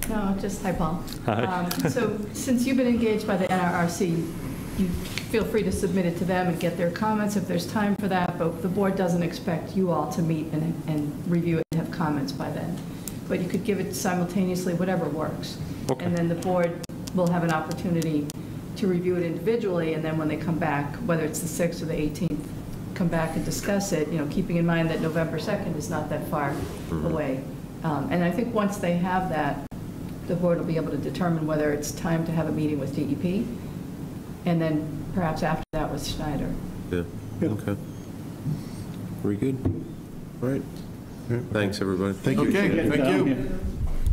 No, just, hi, Paul. Hi. So since you've been engaged by the NRRC, you feel free to submit it to them and get their comments if there's time for that, but the board doesn't expect you all to meet and review it and have comments by then. But you could give it simultaneously, whatever works. Okay. And then the board will have an opportunity to review it individually, and then when they come back, whether it's the 6th or the 18th, come back and discuss it, keeping in mind that November 2nd is not that far away. And I think once they have that, the board will be able to determine whether it's time to have a meeting with DEP, and then perhaps after that with Schneider. Yeah. Okay. Very good. All right. Thanks, everybody. Thank you. Okay, thank you.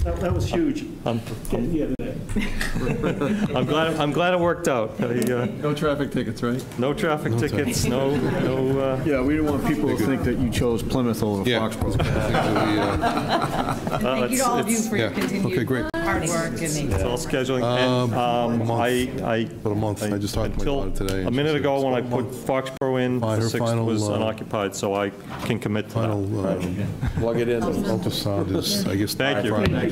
That was huge. I'm glad it worked out. No traffic tickets, right? No traffic tickets. No. Yeah, we didn't want people to think that you chose Plymouth over Foxboro. Thank you to all of you for your continued hard work and It's all scheduling. And About a month. I just talked to my daughter today. a minute ago, when I put Foxborough in, the Her 6th final, was unoccupied, so I can commit to Final that. Plug it in. ultrasound is, I guess, Thank you. Friday,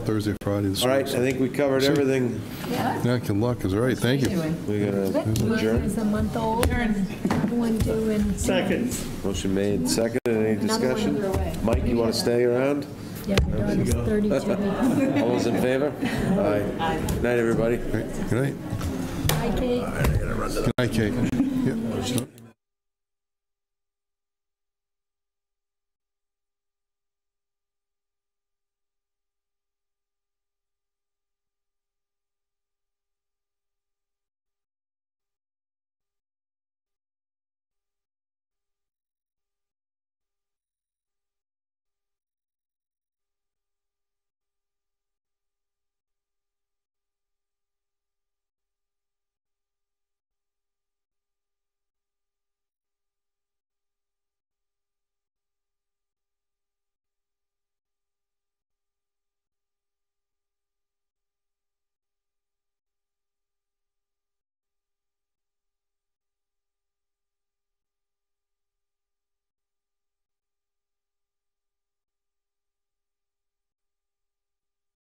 Thursday, Friday. All right, I think we covered everything. Yeah, good luck. Is all right. Thank you. We're gonna adjourn. Is a month old. Another one due in. Second. Motion made, second. Any discussion? Mike, you want to stay around? Yeah, my daughter's 32. All those in favor? Aye. Good night, everybody. Good night. Hi, Kate. Good night, Kate. Yep.